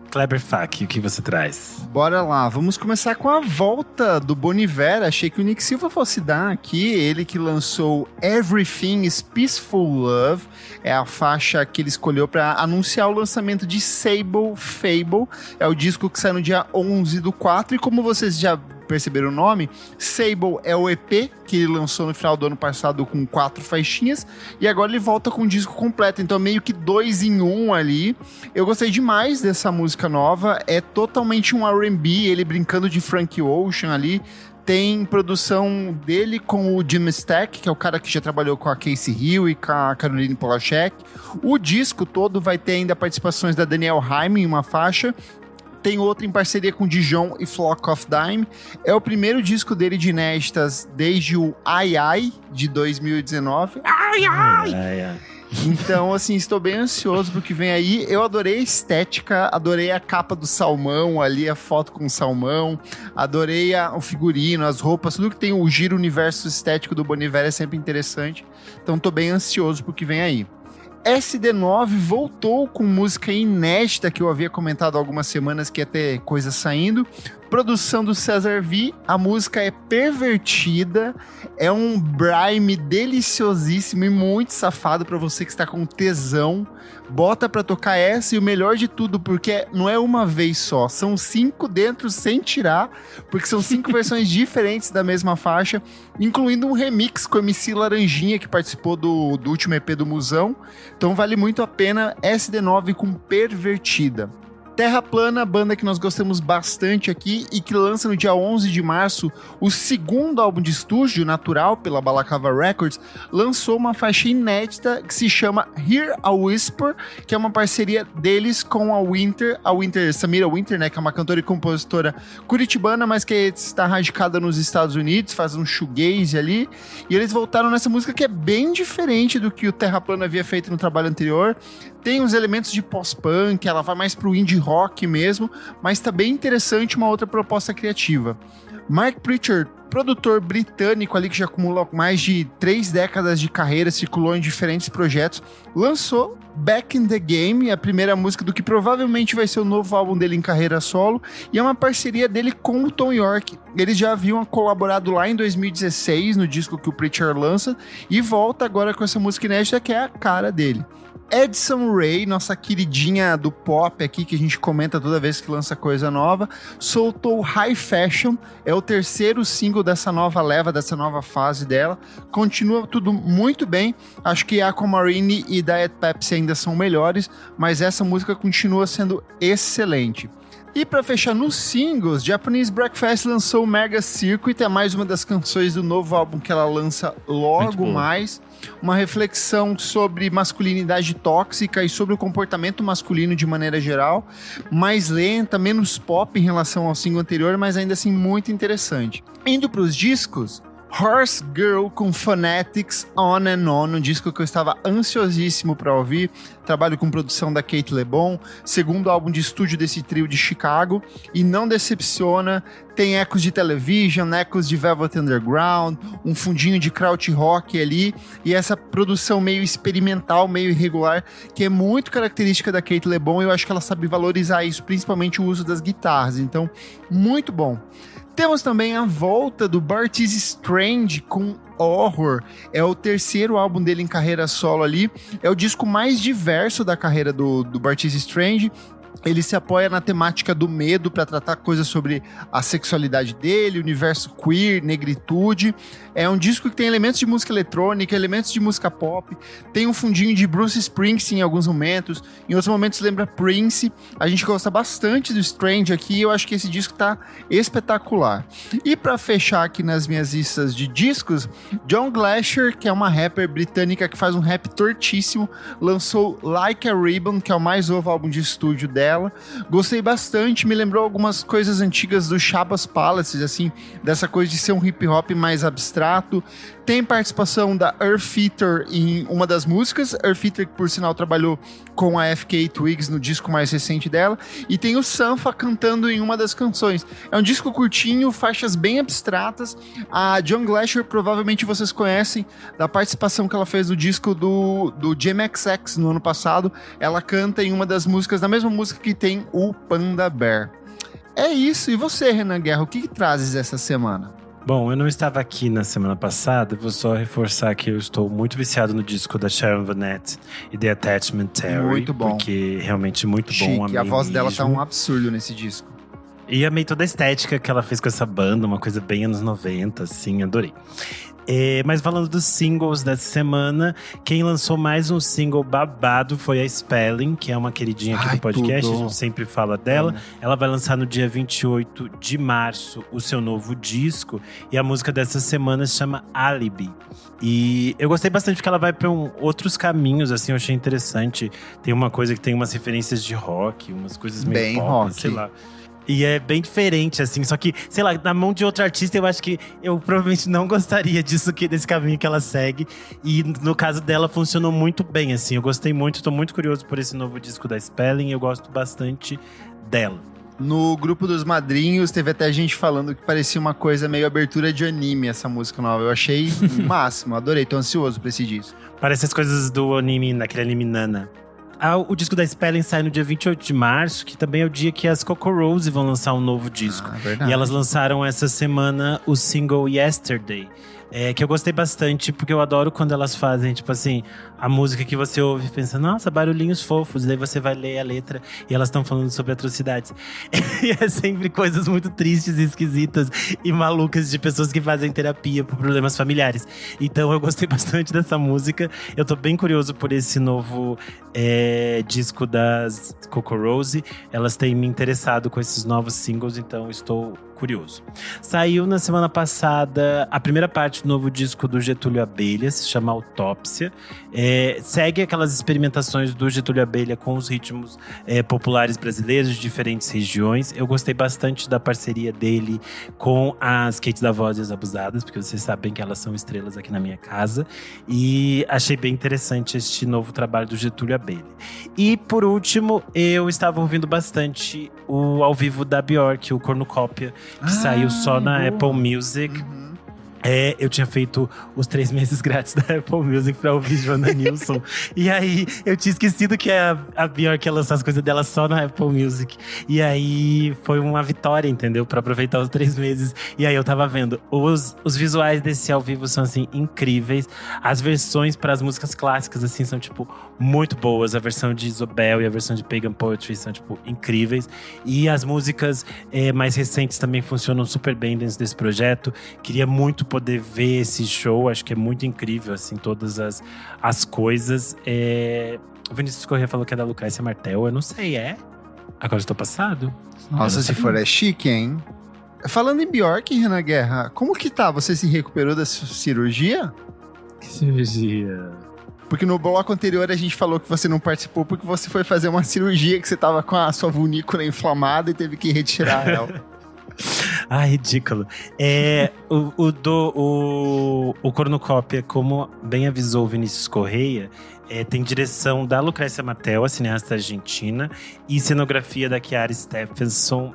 Kleber Fak, o que você traz? Bora lá, vamos começar com a volta do Bon Iver. Achei que o Nick Silva fosse dar aqui, ele que lançou Everything is Peaceful Love, é a faixa que ele escolheu para anunciar o lançamento de Sable Fable, é o disco que sai no dia 11/4, e como vocês já perceberam o nome, Sable é o EP que ele lançou no final do ano passado com 4 faixinhas, e agora ele volta com o disco completo, então meio que 2 em 1 ali. Eu gostei demais dessa música nova, é totalmente um R&B, ele brincando de Frank Ocean ali. Tem produção dele com o Jim Stack, que é o cara que já trabalhou com a Casey Hill e com a Caroline Polachek. O disco todo vai ter ainda participações da Danielle Haim em uma faixa. Tem outra em parceria com Dijon e Flock of Dime. É o primeiro disco dele de inéditas desde o Ai Ai, de 2019. Ai, ai! Então, assim, estou bem ansioso pro que vem aí. Eu adorei a estética, adorei a capa do salmão ali, a foto com o salmão. Adorei o figurino, as roupas, tudo que tem o giro universo estético do Bon Iver é sempre interessante. Então, tô bem ansioso pro que vem aí. SD9 voltou com música inédita que eu havia comentado há algumas semanas que ia ter coisa saindo. Produção do César V, a música é pervertida, é um grime deliciosíssimo e muito safado pra você que está com tesão. Bota pra tocar essa e o melhor de tudo, porque não é uma vez só, são 5 dentro sem tirar, porque são 5 versões diferentes da mesma faixa, incluindo um remix com o MC Laranjinha, que participou do último EP do Musão. Então vale muito a pena, SD9 com Pervertida. Terra Plana, banda que nós gostamos bastante aqui e que lança no dia 11 de março o segundo álbum de estúdio, Natural, pela Balaclava Records, lançou uma faixa inédita que se chama Hear a Whisper, que é uma parceria deles com a Winter, Samira Winter, né, que é uma cantora e compositora curitibana, mas que está radicada nos Estados Unidos, faz um shoegaze ali, e eles voltaram nessa música que é bem diferente do que o Terra Plana havia feito no trabalho anterior. Tem uns elementos de pós-punk, ela vai mais pro indie rock mesmo, mas tá bem interessante, uma outra proposta criativa. Mark Pritchard, produtor britânico ali que já acumula mais de 3 décadas de carreira, circulou em diferentes projetos, lançou Back in the Game, a primeira música do que provavelmente vai ser o novo álbum dele em carreira solo, e é uma parceria dele com o Tom York. Eles já haviam colaborado lá em 2016, no disco que o Pritchard lança, e volta agora com essa música inédita que é a cara dele. Edson Ray, nossa queridinha do pop aqui, que a gente comenta toda vez que lança coisa nova, soltou High Fashion, é o terceiro single dessa nova leva, dessa nova fase dela. Continua tudo muito bem, acho que Aquamarine e Diet Pepsi ainda são melhores, mas essa música continua sendo excelente. E para fechar nos singles, Japanese Breakfast lançou o Mega Circuit, é mais uma das canções do novo álbum que ela lança logo mais. Uma reflexão sobre masculinidade tóxica e sobre o comportamento masculino de maneira geral. Mais lenta, menos pop em relação ao single anterior, mas ainda assim muito interessante. Indo para os discos, Horse Girl com Phonetics On and On, um disco que eu estava ansiosíssimo para ouvir. Trabalho com produção da Kate LeBon, segundo álbum de estúdio desse trio de Chicago, e não decepciona. Tem ecos de Television, ecos de Velvet Underground, um fundinho de krautrock ali, e essa produção meio experimental, meio irregular, que é muito característica da Kate LeBon, e eu acho que ela sabe valorizar isso, principalmente o uso das guitarras. Então, muito bom. Temos também a volta do Bartees Strange com Horror. É o terceiro álbum dele em carreira solo ali. É o disco mais diverso da carreira do Bartees Strange. Ele se apoia na temática do medo para tratar coisas sobre a sexualidade dele, universo queer, negritude. É um disco que tem elementos de música eletrônica, elementos de música pop, tem um fundinho de Bruce Springsteen em alguns momentos, em outros momentos lembra Prince. A gente gosta bastante do Strange aqui, eu acho que esse disco tá espetacular. E para fechar aqui nas minhas listas de discos, John Glasher, que é uma rapper britânica que faz um rap tortíssimo, lançou Like a Ribbon, que é o mais novo álbum de estúdio dela. dela. Gostei bastante, me lembrou algumas coisas antigas do Shabba's Palace, assim, dessa coisa de ser um hip hop mais abstrato. Tem participação da Eartheater em uma das músicas. Eartheater, que por sinal trabalhou com a FKA Twigs no disco mais recente dela. E tem o Sampha cantando em uma das canções. É um disco curtinho, faixas bem abstratas. A John Glasher, provavelmente vocês conhecem, da participação que ela fez no disco do JMXX no ano passado. Ela canta em uma das músicas, na mesma música que tem o Panda Bear. É isso. E você, Renan Guerra, o que trazes essa semana? Bom, eu não estava aqui na semana passada, vou só reforçar que eu estou muito viciado no disco da Sharon Van Etten e The Attachment Theory. Muito bom. Porque realmente muito Chique, bom. a voz dela tá mesmo. um absurdo nesse disco. E amei toda a estética que ela fez com essa banda, uma coisa bem anos 90, assim, adorei. Mas falando dos singles dessa semana, quem lançou mais um single babado foi a Spelling, que é uma queridinha aqui do podcast, tudo. a gente sempre fala dela. Ela vai lançar no dia 28 de março o seu novo disco, e a música dessa semana se chama Alibi. E eu gostei bastante porque ela vai para outros caminhos, assim, eu achei interessante. Tem uma coisa que tem umas referências de rock, umas coisas meio Bem pop, rock. sei lá. E é bem diferente, assim. Só que, sei lá, na mão de outro artista, eu acho que eu provavelmente não gostaria desse caminho que ela segue. E no caso dela, funcionou muito bem, assim. Eu gostei muito, tô muito curioso por esse novo disco da Spelling. Eu gosto bastante dela. No grupo dos madrinhos, teve até gente falando que parecia uma coisa meio abertura de anime, essa música nova. Eu achei o máximo, adorei, tô ansioso pra esse disco. Parece as coisas do anime, naquele anime Nana. O disco da Spelling sai no dia 28 de março, que também é o dia que as Coco Rose vão lançar um novo disco. Verdade. E elas lançaram essa semana o single Yesterday. Que eu gostei bastante, porque eu adoro quando elas fazem, tipo assim, a música que você ouve e pensa, nossa, barulhinhos fofos. E daí você vai ler a letra e elas estão falando sobre atrocidades. E é sempre coisas muito tristes e esquisitas e malucas de pessoas que fazem terapia por problemas familiares. Então eu gostei bastante dessa música. Eu tô bem curioso por esse novo disco das Coco Rose. Elas têm me interessado com esses novos singles, então estou curioso. Saiu na semana passada a primeira parte do novo disco do Getúlio Abelha, se chama Autópsia. Segue aquelas experimentações do Getúlio Abelha com os ritmos populares brasileiros de diferentes regiões. Eu gostei bastante da parceria dele com as Kate da Voz e as Abusadas, porque vocês sabem que elas são estrelas aqui na minha casa. E achei bem interessante este novo trabalho do Getúlio Abelha. E por último, eu estava ouvindo bastante o ao vivo da Bjork, o Cornucópia, que saiu só na Apple Music. Eu tinha feito os 3 meses grátis da Apple Music pra ouvir Joana Nilsson. E aí, eu tinha esquecido que a Bjork ia lançar as coisas dela só na Apple Music. E aí, foi uma vitória, entendeu? Pra aproveitar os 3 meses. E aí, eu tava vendo. Os visuais desse ao vivo são, assim, incríveis. As versões pras músicas clássicas, assim, são, tipo, muito boas. A versão de Isobel e a versão de Pagan Poetry são, tipo, incríveis. E as músicas mais recentes também funcionam super bem dentro desse projeto. Queria muito poder ver esse show, acho que é muito incrível, assim, todas as coisas. O Vinícius Corrêa falou que é da Lucrécia Martel, eu não sei, Agora eu estou passado? Nossa, se for é chique, hein? Falando em Bjork, Renan Guerra, como que tá? Você se recuperou da cirurgia? Que cirurgia? Porque no bloco anterior a gente falou que você não participou porque você foi fazer uma cirurgia que você tava com a sua vulnícula inflamada e teve que retirar ela. Ah, ridículo. O Cornucópia, como bem avisou o Vinícius Corrêa, tem direção da Lucrécia Martel, a cineasta argentina, e cenografia da Chiara Stephenson.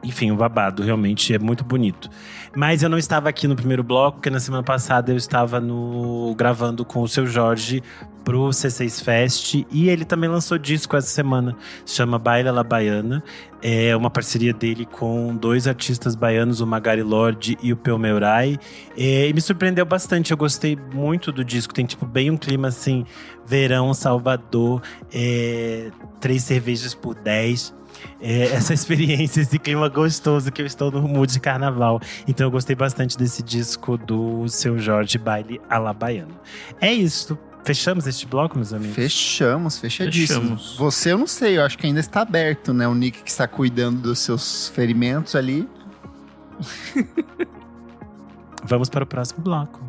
Enfim, um babado, realmente é muito bonito. Mas eu não estava aqui no primeiro bloco, porque na semana passada eu estava gravando com o Seu Jorge pro C6 Fest. E ele também lançou disco essa semana, se chama Baila La Baiana. É uma parceria dele com 2 artistas baianos, o Magari Lorde e o Peu Meurai. E me surpreendeu bastante, eu gostei muito do disco. Tem tipo bem um clima assim, verão, Salvador, 3 cervejas por 10. Essa experiência, esse clima gostoso que eu estou no mood de carnaval. Então eu gostei bastante desse disco do Seu Jorge, Baile à la Baiana. É isso. Fechamos este bloco, meus amigos? Fechadíssimo. Você, eu não sei, eu acho que ainda está aberto, né? O Nick que está cuidando dos seus ferimentos ali. Vamos para o próximo bloco.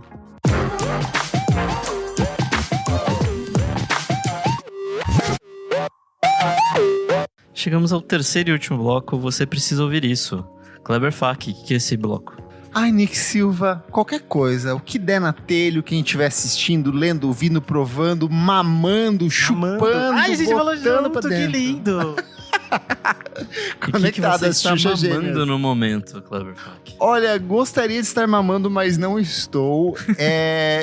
Chegamos ao terceiro e último bloco, você precisa ouvir isso. Kleber Fak, o que é esse bloco? Ai, Nick Silva, qualquer coisa, o que der na telha, quem estiver assistindo, lendo, ouvindo, provando, mamando, chupando, Ai, a gente falou botando junto, pra que dentro. lindo. O que você está Xuxa mamando Gêmeas. no momento, Kleber Fak? Olha, gostaria de estar mamando, mas não estou.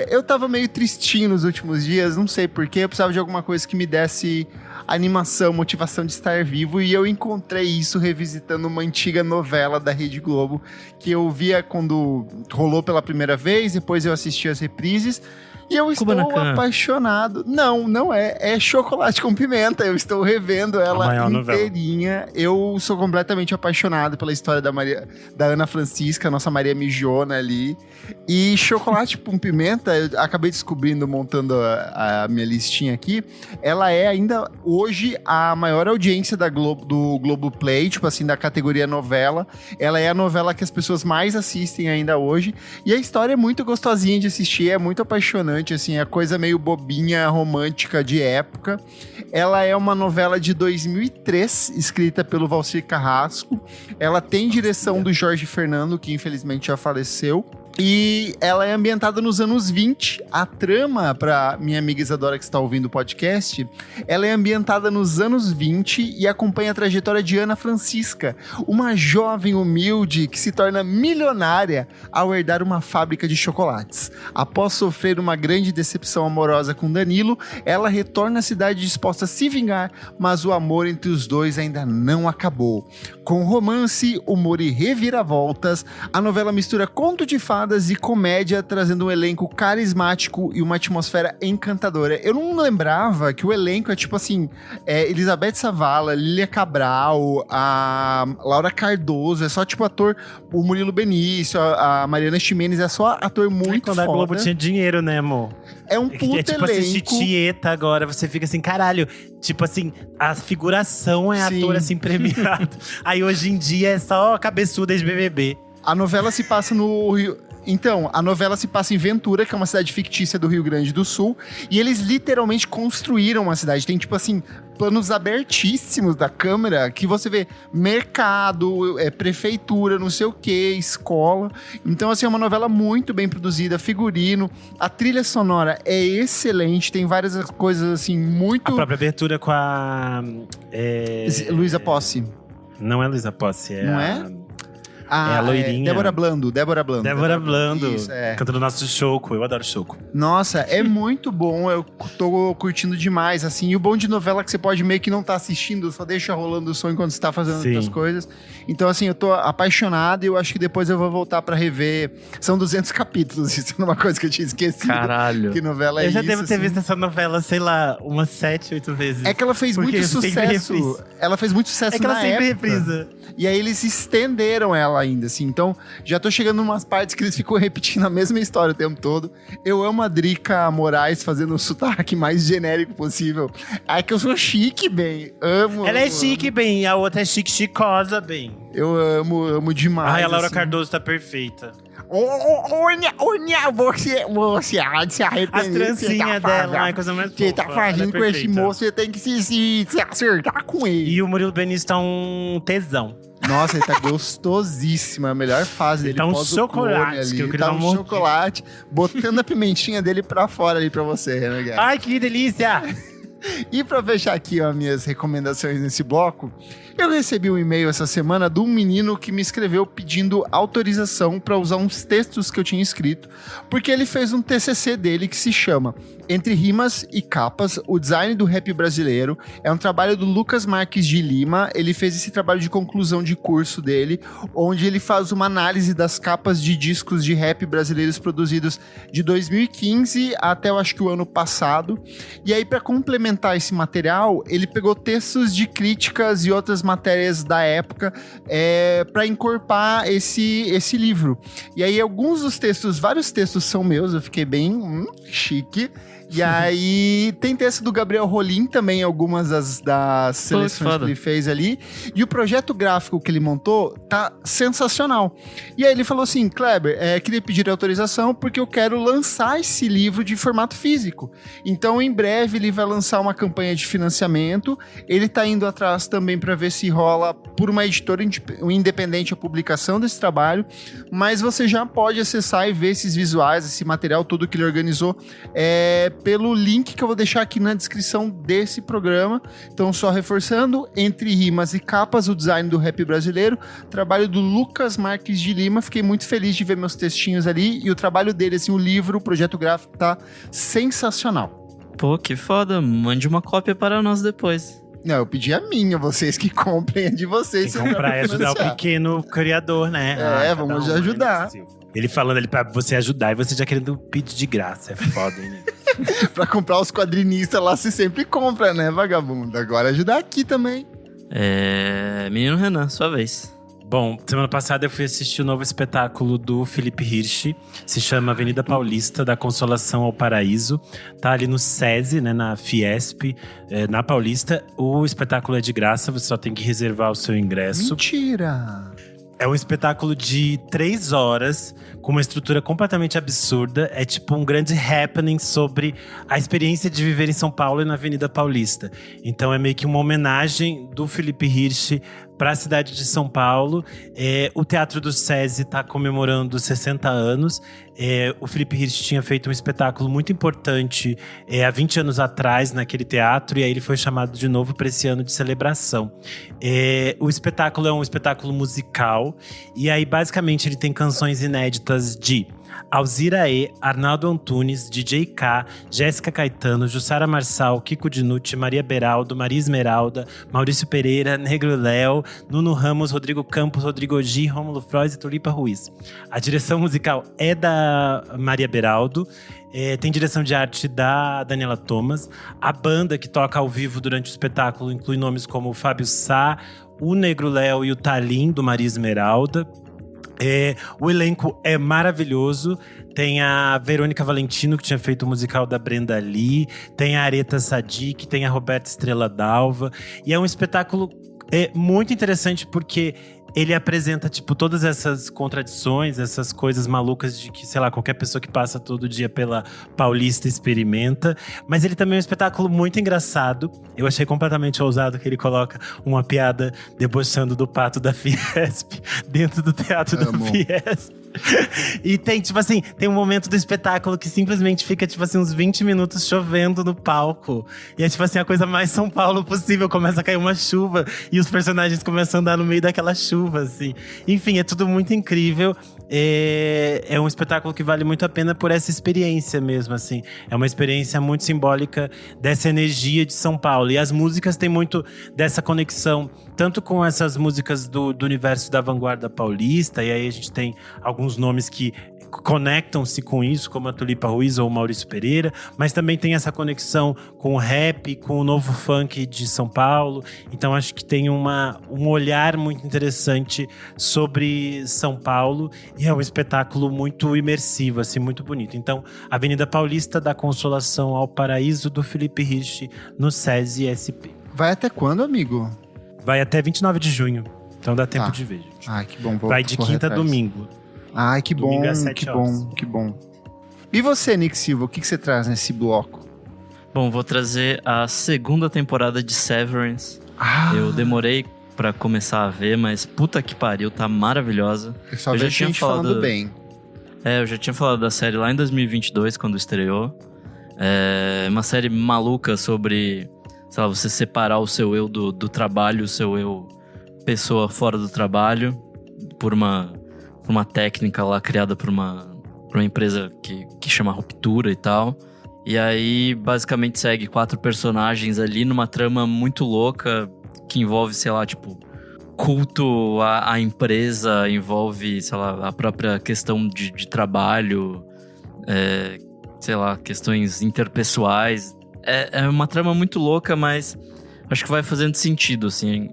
Eu tava meio tristinho nos últimos dias, não sei porquê, eu precisava de alguma coisa que me desse animação, motivação de estar vivo, e eu encontrei isso revisitando uma antiga novela da Rede Globo, que eu via quando rolou pela primeira vez, depois eu assisti as reprises, e eu estou Kubanacan. apaixonado. Não é. É Chocolate com Pimenta. Eu estou revendo ela maior inteirinha. Eu sou completamente apaixonado pela história da Ana Francisca, nossa Maria Mijona ali. E Chocolate com Pimenta, eu acabei descobrindo, montando a minha listinha aqui, ela é ainda hoje a maior audiência do Globoplay, tipo assim, da categoria novela. Ela é a novela que as pessoas mais assistem ainda hoje. E a história é muito gostosinha de assistir, é muito apaixonante. Assim, é coisa meio bobinha, romântica de época. Ela é uma novela de 2003, escrita pelo Valcir Carrasco. Ela tem direção do Jorge Fernando, que infelizmente já faleceu. E ela é ambientada nos anos 20. A trama, pra minha amiga Isadora que está ouvindo o podcast, ela é ambientada nos anos 20 e acompanha a trajetória de Ana Francisca, uma jovem humilde que se torna milionária ao herdar uma fábrica de chocolates. Após sofrer uma grande decepção amorosa com Danilo, ela retorna à cidade disposta a se vingar, mas o amor entre os dois ainda não acabou. Com romance, humor e reviravoltas, a novela mistura conto de fadas e comédia, trazendo um elenco carismático e uma atmosfera encantadora. Eu não lembrava que o elenco é tipo assim, Elizabeth Savala, Lília Cabral, a Laura Cardoso, é só tipo ator, o Murilo Benício, a Mariana Ximenes, é só ator muito Quando foda. a Globo tinha dinheiro, né, amor? É um puta É tipo assistir elenco. Tieta agora, você fica assim, caralho. Tipo assim, a figuração é Sim. ator assim premiado. Aí hoje em dia é só cabeçuda de BBB. A novela se passa no Rio... Então, a novela se passa em Ventura, que é uma cidade fictícia do Rio Grande do Sul, e eles literalmente construíram uma cidade. Tem, tipo assim, planos abertíssimos da câmera, que você vê mercado, prefeitura, não sei o que, escola. Então, assim, é uma novela muito bem produzida, figurino. A trilha sonora é excelente, tem várias coisas, assim, muito... A própria abertura com a… Luísa Posse. Não é Luísa Posse, é Não a… é? É a loirinha. Débora Blando. Débora Blando. Isso, Cantando nosso Choco. Eu adoro Choco. Nossa, é muito bom, eu tô curtindo demais, assim. E o bom de novela é que você pode meio que não tá assistindo, só deixa rolando o som enquanto você tá fazendo Sim. outras coisas. Então, assim, eu tô apaixonado e eu acho que depois eu vou voltar pra rever. São 200 capítulos, isso é uma coisa que eu tinha esquecido. Caralho. Que novela é Eu já isso, devo ter assim. visto essa novela, sei lá, umas 7, 8 vezes. É que ela fez Porque muito eu sempre sucesso. repriso. Ela fez muito sucesso É que ela na sempre época. reprisa. E aí eles estenderam ela ainda, assim. Então, já tô chegando em umas partes que eles ficam repetindo a mesma história o tempo todo. Eu amo a Drica Moraes fazendo o sotaque mais genérico possível. É que eu sou chique, bem. Amo. Ela é amo, chique, bem. A outra é chicosa, bem. Eu amo demais. Ai, a Laura assim. Cardoso tá perfeita. Você há de se arrepender. As trancinhas dela, ai, coisa mais Você tá fofa. fazendo Ela é com esse perfeita. moço, você tem que se acertar com ele. E o Murilo Benício tá um tesão. Nossa, ele tá gostosíssimo. É a melhor fase dele. Tá um pós o chocolate, clone ali. que eu queria Tá dar um um monte. chocolate, botando a pimentinha dele pra fora ali pra você, né, cara? Ai, que delícia! E pra fechar aqui as minhas recomendações nesse bloco, eu recebi um e-mail essa semana de um menino que me escreveu pedindo autorização para usar uns textos que eu tinha escrito, porque ele fez um TCC dele que se chama Entre Rimas e Capas, o Design do Rap Brasileiro. É um trabalho do Lucas Marques de Lima. Ele fez esse trabalho de conclusão de curso dele, onde ele faz uma análise das capas de discos de rap brasileiros produzidos de 2015 até eu acho que o ano passado. E aí, para complementar esse material, ele pegou textos de críticas e outras matérias da época para encorpar esse livro. E aí, alguns dos textos, vários textos são meus, eu fiquei bem chique. E aí, tem texto do Gabriel Rolim também, algumas das seleções que foda. ele fez ali. E o projeto gráfico que ele montou tá sensacional. E aí ele falou assim, Kleber, queria pedir autorização porque eu quero lançar esse livro de formato físico. Então, em breve, ele vai lançar uma campanha de financiamento. Ele tá indo atrás também para ver se rola por uma editora independente a publicação desse trabalho. Mas você já pode acessar e ver esses visuais, esse material todo que ele organizou, pelo link que eu vou deixar aqui na descrição desse programa. Então, só reforçando, Entre Rimas e Capas, o design do rap brasileiro, trabalho do Lucas Marques de Lima. Fiquei muito feliz de ver meus textinhos ali, e o trabalho dele, assim, o livro, o projeto gráfico tá sensacional. Pô, que foda. Mande uma cópia para nós depois. Não, eu pedi a minha, vocês que comprem a de vocês. Tem que comprar e ajudar o financiar. pequeno criador, né? Vamos cada um, ajudar. né? Ele falando ali pra você ajudar e você já querendo pedir de graça. É foda, hein? Pra comprar os quadrinistas lá, se sempre compra, né, vagabundo? Agora ajudar aqui também. Menino Renan, sua vez. Bom, semana passada eu fui assistir o novo espetáculo do Felipe Hirsch. Se chama Avenida Paulista, da Consolação ao Paraíso. Tá ali no SESI, né, na Fiesp, na Paulista. O espetáculo é de graça, você só tem que reservar o seu ingresso. Mentira! É um espetáculo de 3 horas, com uma estrutura completamente absurda. É tipo um grande happening sobre a experiência de viver em São Paulo e na Avenida Paulista. Então é meio que uma homenagem do Felipe Hirsch para a cidade de São Paulo. O Teatro do SESI está comemorando 60 anos. O Felipe Hirsch tinha feito um espetáculo muito importante há 20 anos atrás naquele teatro, e aí ele foi chamado de novo para esse ano de celebração. O espetáculo é um espetáculo musical, e aí basicamente ele tem canções inéditas de Alzira E, Arnaldo Antunes, DJ K, Jéssica Caetano, Jussara Marçal, Kiko Dinucci, Maria Beraldo, Maria Esmeralda, Maurício Pereira, Negro Léo, Nuno Ramos, Rodrigo Campos, Rodrigo G, Rômulo Frois e Tulipa Ruiz. A direção musical é da Maria Beraldo. Tem direção de arte da Daniela Thomas. A banda que toca ao vivo durante o espetáculo inclui nomes como o Fábio Sá, o Negro Léo e o Talim, do Maria Esmeralda. O elenco é maravilhoso. Tem a Verônica Valentino, que tinha feito o musical da Brenda Lee. Tem a Areta Sadiq, tem a Roberta Estrela Dalva. E é um espetáculo muito interessante porque ele apresenta, tipo, todas essas contradições, essas coisas malucas de que, sei lá, qualquer pessoa que passa todo dia pela Paulista experimenta. Mas ele também é um espetáculo muito engraçado. Eu achei completamente ousado que ele coloca uma piada debochando do pato da Fiesp dentro do teatro da Fiesp. E tem, tipo assim, tem um momento do espetáculo que simplesmente fica, tipo assim, uns 20 minutos chovendo no palco. E é, tipo assim, a coisa mais São Paulo possível. Começa a cair uma chuva e os personagens começam a andar no meio daquela chuva, assim. Enfim, é tudo muito incrível. É um espetáculo que vale muito a pena por essa experiência mesmo, assim. É uma experiência muito simbólica dessa energia de São Paulo. E as músicas têm muito dessa conexão, tanto com essas músicas do universo da vanguarda paulista, e aí a gente tem alguns nomes que conectam-se com isso, como a Tulipa Ruiz ou o Maurício Pereira, mas também tem essa conexão com o rap, com o novo funk de São Paulo. Então acho que tem um olhar muito interessante sobre São Paulo, e é um espetáculo muito imersivo, assim, muito bonito. Então, Avenida Paulista, da Consolação ao Paraíso, do Felipe Hirsch, no SESI SP. Vai até quando, amigo? Vai até 29 de junho, então dá tempo de ver, gente. Ai, que bom. Vai de quinta a domingo. Ai, que Domingo bom, às 7 que horas. bom, que bom. E você, Nick Silva, o que você traz nesse bloco? Bom, vou trazer a segunda temporada de Severance. Ah, Eu demorei pra começar a ver, mas puta que pariu, tá maravilhosa. eu só eu já vejo tinha gente falado- falando bem. Eu já tinha falado da série lá em 2022, quando estreou. É uma série maluca sobre, sei lá, você separar o seu eu do trabalho, o seu eu pessoa fora do trabalho, por uma técnica lá criada por uma empresa que chama Ruptura e tal. E aí, basicamente, segue 4 personagens ali numa trama muito louca, que envolve, sei lá, tipo, culto à empresa, envolve, sei lá, a própria questão de trabalho, sei lá, questões interpessoais. É uma trama muito louca, mas acho que vai fazendo sentido, assim.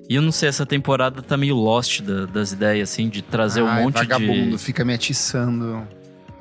E eu não sei, essa temporada tá meio lost das ideias, assim, de trazer um monte vagabundo, de... fica me atiçando.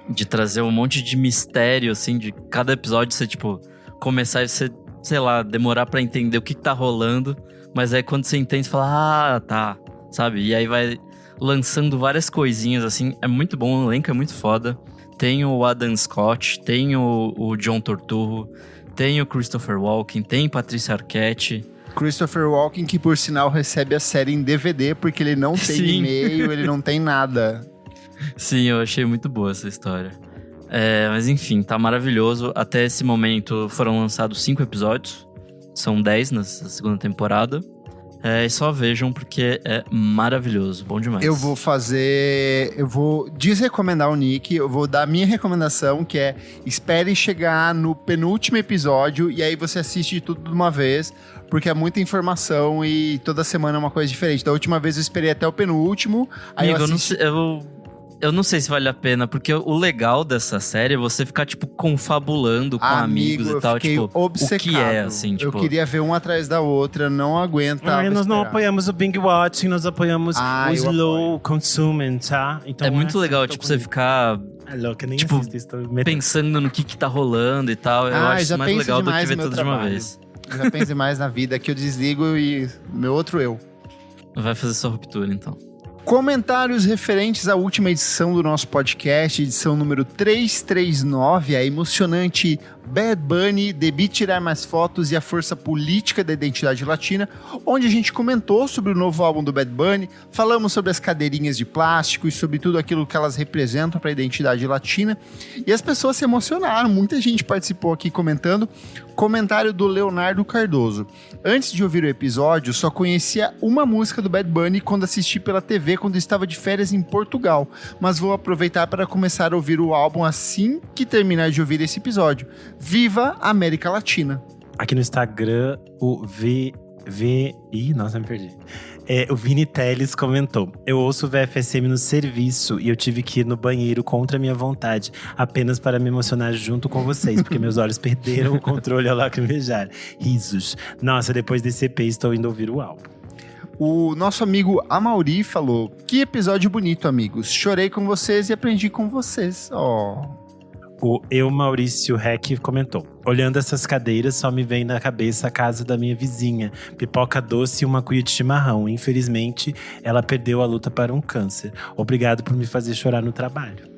de trazer um monte de mistério, assim, de cada episódio você, tipo, começar e você, sei lá, demorar pra entender o que tá rolando, mas aí quando você entende, você fala, tá, sabe? E aí vai lançando várias coisinhas, assim, é muito bom, o elenco é muito foda. Tem o Adam Scott, tem o John Turturro, tem o Christopher Walken, tem Patrícia Arquette. Christopher Walken, que por sinal recebe a série em DVD, porque ele não tem e-mail, ele não tem nada. Sim, eu achei muito boa essa história. Mas enfim, tá maravilhoso. Até esse momento foram lançados 5 episódios. São 10 nessa segunda temporada. E só vejam porque é maravilhoso, bom demais. Eu vou desrecomendar o Nick, eu vou dar a minha recomendação, que é espere chegar no penúltimo episódio e aí você assiste tudo de uma vez, porque é muita informação e toda semana é uma coisa diferente. Da última vez eu esperei até o penúltimo, aí Amigo, eu assisti... Eu não sei se vale a pena, porque o legal dessa série é você ficar, tipo, confabulando com amigos e tal. Tipo, obcecado. O que é, assim, tipo... Eu queria ver um atrás da outra, não aguentava Nós não esperar. apoiamos o binge watching, nós apoiamos o slow consuming, tá? Então, é muito legal, tipo, você ficar... É louco, eu nem tipo, assisto, estou pensando no que tá rolando e tal. Eu acho isso mais legal do que ver tudo de uma vez. Já pense mais na vida, que eu desligo e meu outro eu. Vai fazer sua ruptura, então. Comentários referentes à última edição do nosso podcast, edição número 339, a emocionante Bad Bunny, Debí Tirar Mais Fotos e a Força Política da Identidade Latina, onde a gente comentou sobre o novo álbum do Bad Bunny, falamos sobre as cadeirinhas de plástico e sobre tudo aquilo que elas representam para a identidade latina, e as pessoas se emocionaram, muita gente participou aqui comentando. Comentário do Leonardo Cardoso. Antes de ouvir o episódio, só conhecia uma música do Bad Bunny quando assisti pela TV quando estava de férias em Portugal, mas vou aproveitar para começar a ouvir o álbum assim que terminar de ouvir esse episódio. Viva a América Latina! Aqui no Instagram, o nossa, me perdi. O Vini Teles comentou: eu ouço o VFSM no serviço e eu tive que ir no banheiro contra a minha vontade, apenas para me emocionar junto com vocês, porque meus olhos perderam o controle ao lacrimejar. Risos. Nossa, depois desse EP estou indo ouvir o álbum. O nosso amigo Amauri falou: que episódio bonito, amigos. Chorei com vocês e aprendi com vocês. O Maurício Heck comentou: olhando essas cadeiras, só me vem na cabeça a casa da minha vizinha. Pipoca doce e uma cuia de chimarrão. Infelizmente, ela perdeu a luta para um câncer. Obrigado por me fazer chorar no trabalho.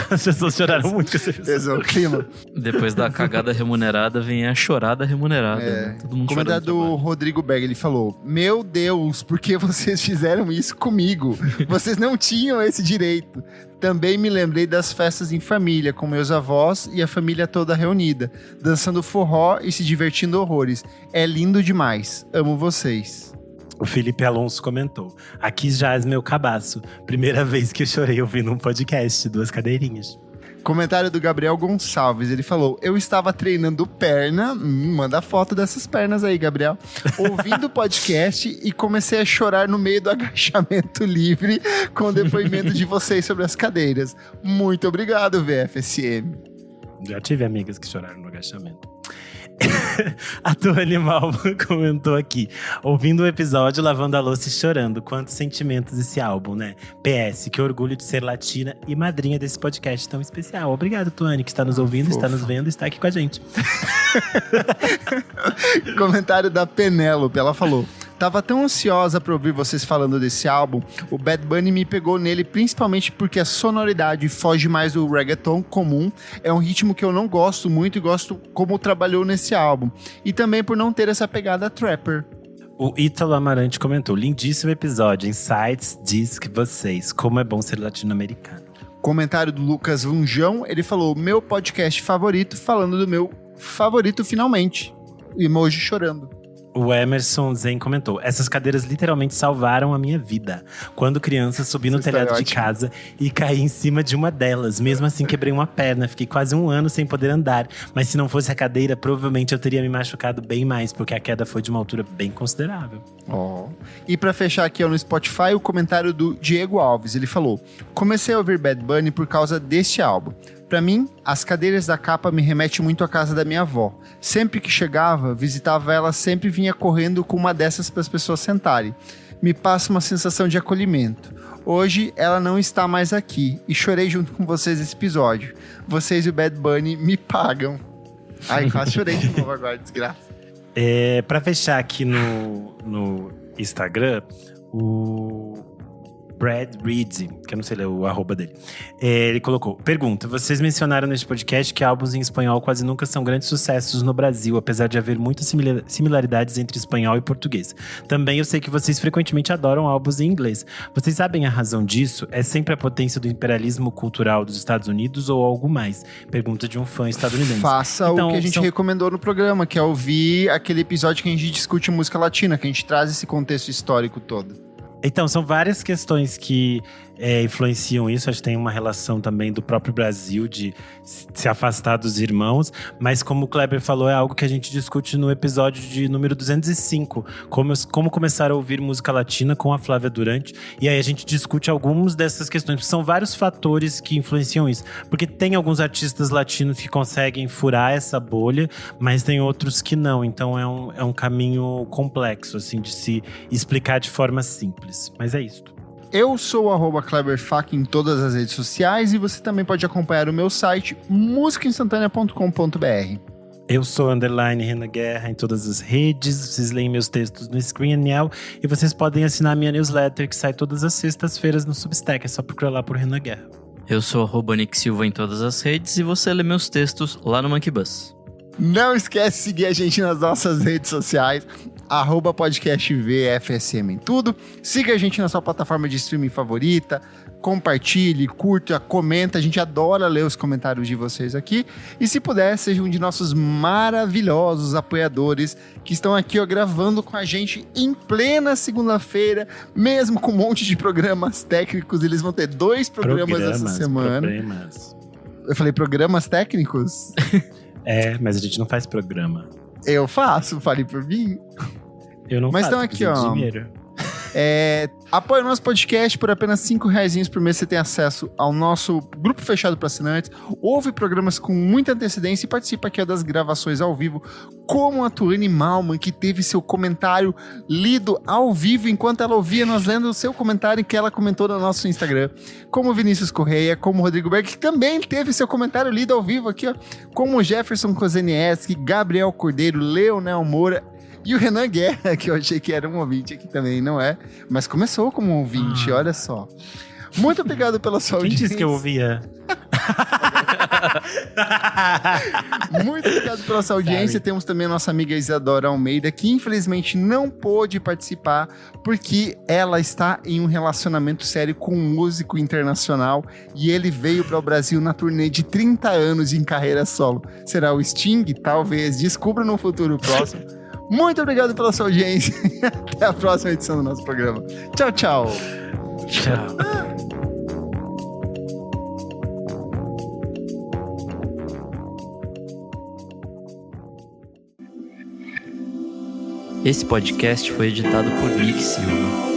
As pessoas choraram muito com esse episódio. O clima. Depois da cagada remunerada, vem a chorada remunerada. Né? Todo mundo chorando. Comentário do Rodrigo Berg, ele falou: meu Deus, por que vocês fizeram isso comigo? Vocês não tinham esse direito. Também me lembrei das festas em família, com meus avós e a família toda reunida, dançando forró e se divertindo horrores. É lindo demais. Amo vocês. O Felipe Alonso comentou: aqui jaz meu cabaço. Primeira vez que eu chorei ouvindo um podcast, 2 cadeirinhas. Comentário do Gabriel Gonçalves, ele falou: eu estava treinando perna, manda foto dessas pernas aí, Gabriel, ouvindo o podcast e comecei a chorar no meio do agachamento livre com o depoimento de vocês sobre as cadeiras. Muito obrigado, VFSM. Já tive amigas que choraram no agachamento. A Tuane Malma comentou aqui: ouvindo o episódio, lavando a louça e chorando. Quantos sentimentos esse álbum, né? PS, que orgulho de ser latina e madrinha desse podcast tão especial. Obrigado, Tuane, que está nos ouvindo, está nos vendo e está aqui com a gente. Comentário da Penélope, ela falou: tava tão ansiosa pra ouvir vocês falando desse álbum. O Bad Bunny me pegou nele principalmente porque a sonoridade foge mais do reggaeton comum. É um ritmo que eu não gosto muito e gosto como trabalhou nesse álbum. E também por não ter essa pegada trapper. O Ítalo Amarante comentou: lindíssimo episódio. Insights diz que vocês, como é bom ser latino-americano. Comentário do Lucas Vunjão, ele falou: meu podcast favorito, falando do meu favorito finalmente. Emoji chorando. O Emerson Zen comentou: essas cadeiras literalmente salvaram a minha vida. Quando criança, subi no telhado de casa e caí em cima de uma delas. Mesmo assim, quebrei uma perna. Fiquei quase 1 ano sem poder andar. Mas se não fosse a cadeira, provavelmente eu teria me machucado bem mais, porque a queda foi de uma altura bem considerável. E pra fechar aqui no Spotify, o comentário do Diego Alves. Ele falou: comecei a ouvir Bad Bunny por causa deste álbum. Pra mim, as cadeiras da capa me remetem muito à casa da minha avó. Sempre que chegava, visitava ela, sempre vinha correndo com uma dessas para as pessoas sentarem. Me passa uma sensação de acolhimento. Hoje ela não está mais aqui e chorei junto com vocês nesse episódio. Vocês e o Bad Bunny me pagam. Ai, quase chorei de novo agora, desgraça. Pra fechar aqui no Instagram, o Brad Reed, que eu não sei ler o arroba dele, ele colocou: pergunta, vocês mencionaram neste podcast que álbuns em espanhol quase nunca são grandes sucessos no Brasil, apesar de haver muitas similaridades entre espanhol e português. Também eu sei que vocês frequentemente adoram álbuns em inglês. Vocês sabem a razão disso? É sempre a potência do imperialismo cultural dos Estados Unidos ou algo mais? Pergunta de um fã estadunidense. Faça Então, o que a gente recomendou no programa, que é ouvir aquele episódio que a gente discute música latina, que a gente traz esse contexto histórico todo. Então, são várias questões que influenciam isso. Acho que tem uma relação também do próprio Brasil de se afastar dos irmãos. Mas como o Kleber falou, é algo que a gente discute no episódio de número 205. Como começar a ouvir música latina com a Flávia Durante. E aí a gente discute algumas dessas questões. São vários fatores que influenciam isso. Porque tem alguns artistas latinos que conseguem furar essa bolha, mas tem outros que não. Então é um caminho complexo, assim, de se explicar de forma simples. Mas é isso. Eu sou o @KleberFac em todas as redes sociais e você também pode acompanhar o meu site musicainstantanea.com.br. Eu sou _Renan Guerra em todas as redes. Vocês leem meus textos no Screen Now e vocês podem assinar a minha newsletter que sai todas as sextas-feiras no Substack. É só procurar lá por Renan Guerra. Eu sou @Nick Silva em todas as redes e você lê meus textos lá no Monkey Bus. Não esquece de seguir a gente nas nossas redes sociais, @podcastvfsm em tudo. Siga a gente na sua plataforma de streaming favorita, compartilhe, curta, comenta. A gente adora ler os comentários de vocês aqui. E se puder, seja um de nossos maravilhosos apoiadores que estão aqui gravando com a gente em plena segunda-feira, mesmo com um monte de programas técnicos. Eles vão ter 2 programas essa semana. Eu falei programas técnicos? Mas a gente não faz programa. Eu faço, falei por mim. Eu não Mas faço, então aqui, ó. dinheiro. Apoie o nosso podcast por apenas R$5 por mês. Você tem acesso ao nosso grupo fechado para assinantes, ouve programas com muita antecedência e participa aqui das gravações ao vivo, como a Tuane Malman, que teve seu comentário lido ao vivo enquanto ela ouvia nós lendo o seu comentário que ela comentou no nosso Instagram, como o Vinícius Correia, como o Rodrigo Berg, que também teve seu comentário lido ao vivo aqui, ó, como o Jefferson Kozenieski, Gabriel Cordeiro, Leonel Moura e o Renan Guerra, que eu achei que era um ouvinte aqui também, não é? Mas começou como um ouvinte, olha só. Muito obrigado pela sua audiência. Quem disse que eu ouvia? Muito obrigado pela sua audiência. Temos também a nossa amiga Isadora Almeida, que infelizmente não pôde participar porque ela está em um relacionamento sério com um músico internacional e ele veio para o Brasil na turnê de 30 anos em carreira solo. Será o Sting? Talvez. Descubra no futuro próximo. Muito obrigado pela sua audiência e até a próxima edição do nosso programa. Tchau, tchau. Tchau. Esse podcast foi editado por Nick Silva.